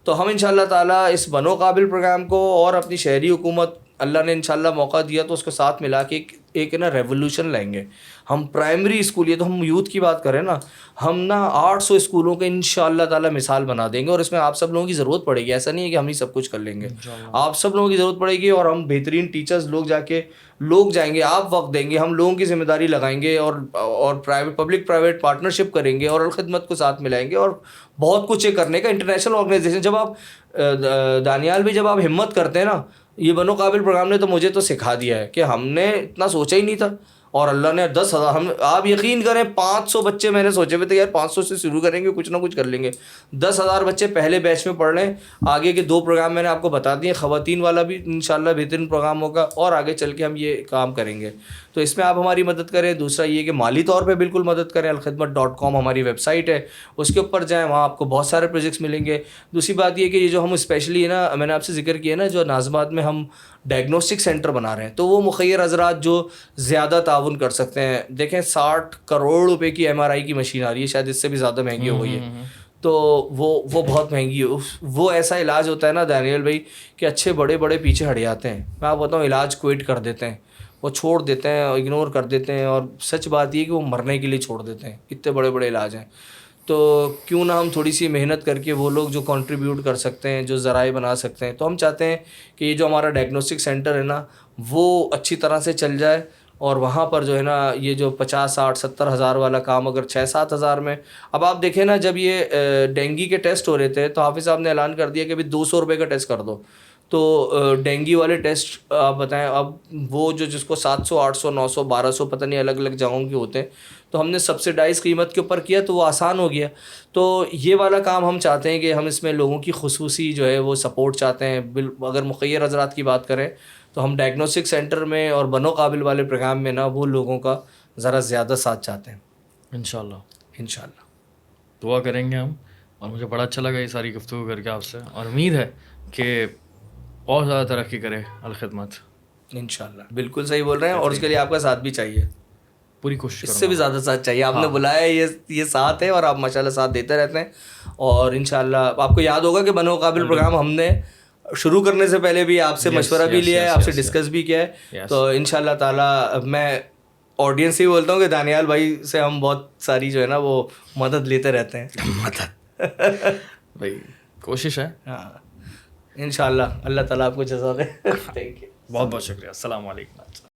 تو ہم ان شاء اللہ تعالیٰ اس بنو قابل پروگرام کو اور اپنی شہری حکومت, اللہ نے ان شاء اللہ موقع دیا تو اس کے ساتھ ملا کے ایک نا ریولوشن لائیں گے. ہم پرائمری اسکول, یہ تو ہم یوتھ کی بات کریں نا, ہم نا 800 اسکولوں کے ان شاء اللہ تعالیٰ مثال بنا دیں گے, اور اس میں آپ سب لوگوں کی ضرورت پڑے گی. ایسا نہیں ہے کہ ہم ہی سب کچھ کر لیں گے, آپ سب لوگوں کی ضرورت پڑے گی, اور ہم بہترین ٹیچرز لوگ جائیں گے, آپ وقت دیں گے, ہم لوگوں کی ذمہ داری لگائیں گے, اور پبلک پرائیویٹ پارٹنرشپ کریں گے, اور الخدمت کو ساتھ ملائیں گے, اور بہت کچھ کرنے کا. انٹرنیشنل آرگنائزیشن, جب آپ دانیال بھی جب آپ ہمت کرتے ہیں نا, یہ بنو قابل پروگرام نے تو مجھے تو سکھا دیا ہے کہ ہم نے اتنا سوچا ہی نہیں تھا, اور اللہ نے 10,000, ہم آپ یقین کریں 500 بچے میں نے سوچے ہوئے تھے یار 500 سے شروع کریں گے, کچھ نہ کچھ کر لیں گے. 10,000 بچے پہلے بیچ میں پڑھ رہے ہیں. آگے کے 2 پروگرام میں نے آپ کو بتا دیے, خواتین والا بھی انشاءاللہ بہترین پروگرام ہوگا, اور آگے چل کے ہم یہ کام کریں گے. تو اس میں آپ ہماری مدد کریں. دوسرا یہ کہ مالی طور پہ بالکل مدد کریں. الخدمت.com ہماری ویب سائٹ ہے, اس کے اوپر جائیں, وہاں آپ کو بہت سارے پروجیکٹس ملیں گے. دوسری بات یہ کہ یہ جو ہم اسپیشلی نا, میں نے آپ سے ذکر کیا نا, جو ناظم آباد میں ہم ڈائگنوسٹک سینٹر بنا رہے ہیں, تو وہ مخیر حضرات جو زیادہ تعاون کر سکتے ہیں, دیکھیں 60 کروڑ روپے کی MRI کی مشین آ رہی ہے, شاید اس سے بھی زیادہ مہنگی ہو گئی ہے, تو وہ بہت مہنگی ہے. وہ ایسا علاج ہوتا ہے نا دانیال بھائی کہ اچھے بڑے پیچھے ہٹ جاتے ہیں. میں آپ بتاؤں علاج کوئٹ کر دیتے ہیں, وہ چھوڑ دیتے ہیں, اگنور کر دیتے ہیں, اور سچ بات یہ کہ وہ مرنے کے لیے چھوڑ دیتے ہیں. اتنے بڑے علاج ہیں. تو کیوں نہ ہم تھوڑی سی محنت کر کے وہ لوگ جو کنٹریبیوٹ کر سکتے ہیں, جو ذرائع بنا سکتے ہیں, تو ہم چاہتے ہیں کہ یہ جو ہمارا ڈائگنوسٹک سینٹر ہے نا, وہ اچھی طرح سے چل جائے, اور وہاں پر جو ہے نا یہ جو 50, 60, 70 ہزار والا کام اگر 6-7 ہزار میں. اب آپ دیکھیں نا, جب یہ ڈینگی کے ٹیسٹ ہو رہے تھے تو حافظ صاحب نے اعلان کر دیا کہ 200 روپے کا ٹیسٹ کر دو. تو ڈینگی والے ٹیسٹ آپ بتائیں, اب وہ جس کو 700, 800, 900, 1200 پتہ نہیں الگ الگ جگہوں کے ہوتے ہیں, تو ہم نے سبسڈائز قیمت کے اوپر کیا, تو وہ آسان ہو گیا. تو یہ والا کام ہم چاہتے ہیں کہ ہم اس میں لوگوں کی خصوصی جو ہے وہ سپورٹ چاہتے ہیں. اگر مخیر حضرات کی بات کریں تو ہم ڈائگنوسٹک سینٹر میں اور بنو قابل والے پروگرام میں نا وہ لوگوں کا ذرا زیادہ ساتھ چاہتے ہیں. انشاءاللہ دعا کریں گے ہم. اور مجھے بڑا اچھا لگا یہ ساری گفتگو کر کے آپ سے, اور امید ہے کہ اور زیادہ ترقی کرے الخدمت. انشاءاللہ بالکل صحیح بول رہے ہیں, اور اس کے لیے آپ کا ساتھ بھی چاہیے, پوری کوشش, اس سے بھی زیادہ ساتھ چاہیے. آپ نے بلایا یہ ساتھ ہے, اور آپ ماشاءاللہ ساتھ دیتے رہتے ہیں. اور انشاءاللہ آپ کو یاد ہوگا کہ بنو قابل پروگرام ہم نے شروع کرنے سے پہلے بھی آپ سے مشورہ بھی لیا ہے, آپ سے ڈسکس بھی کیا ہے. تو انشاءاللہ تعالیٰ میں آڈینس سے ہی بولتا ہوں کہ دانیال بھائی سے ہم بہت ساری جو ہے نا وہ مدد لیتے رہتے ہیں. بھائی کوشش ہے. ہاں انشاءاللہ, اللہ تعالیٰ آپ کو جزا دے. تھینک یو, بہت شکریہ. السلام علیکم.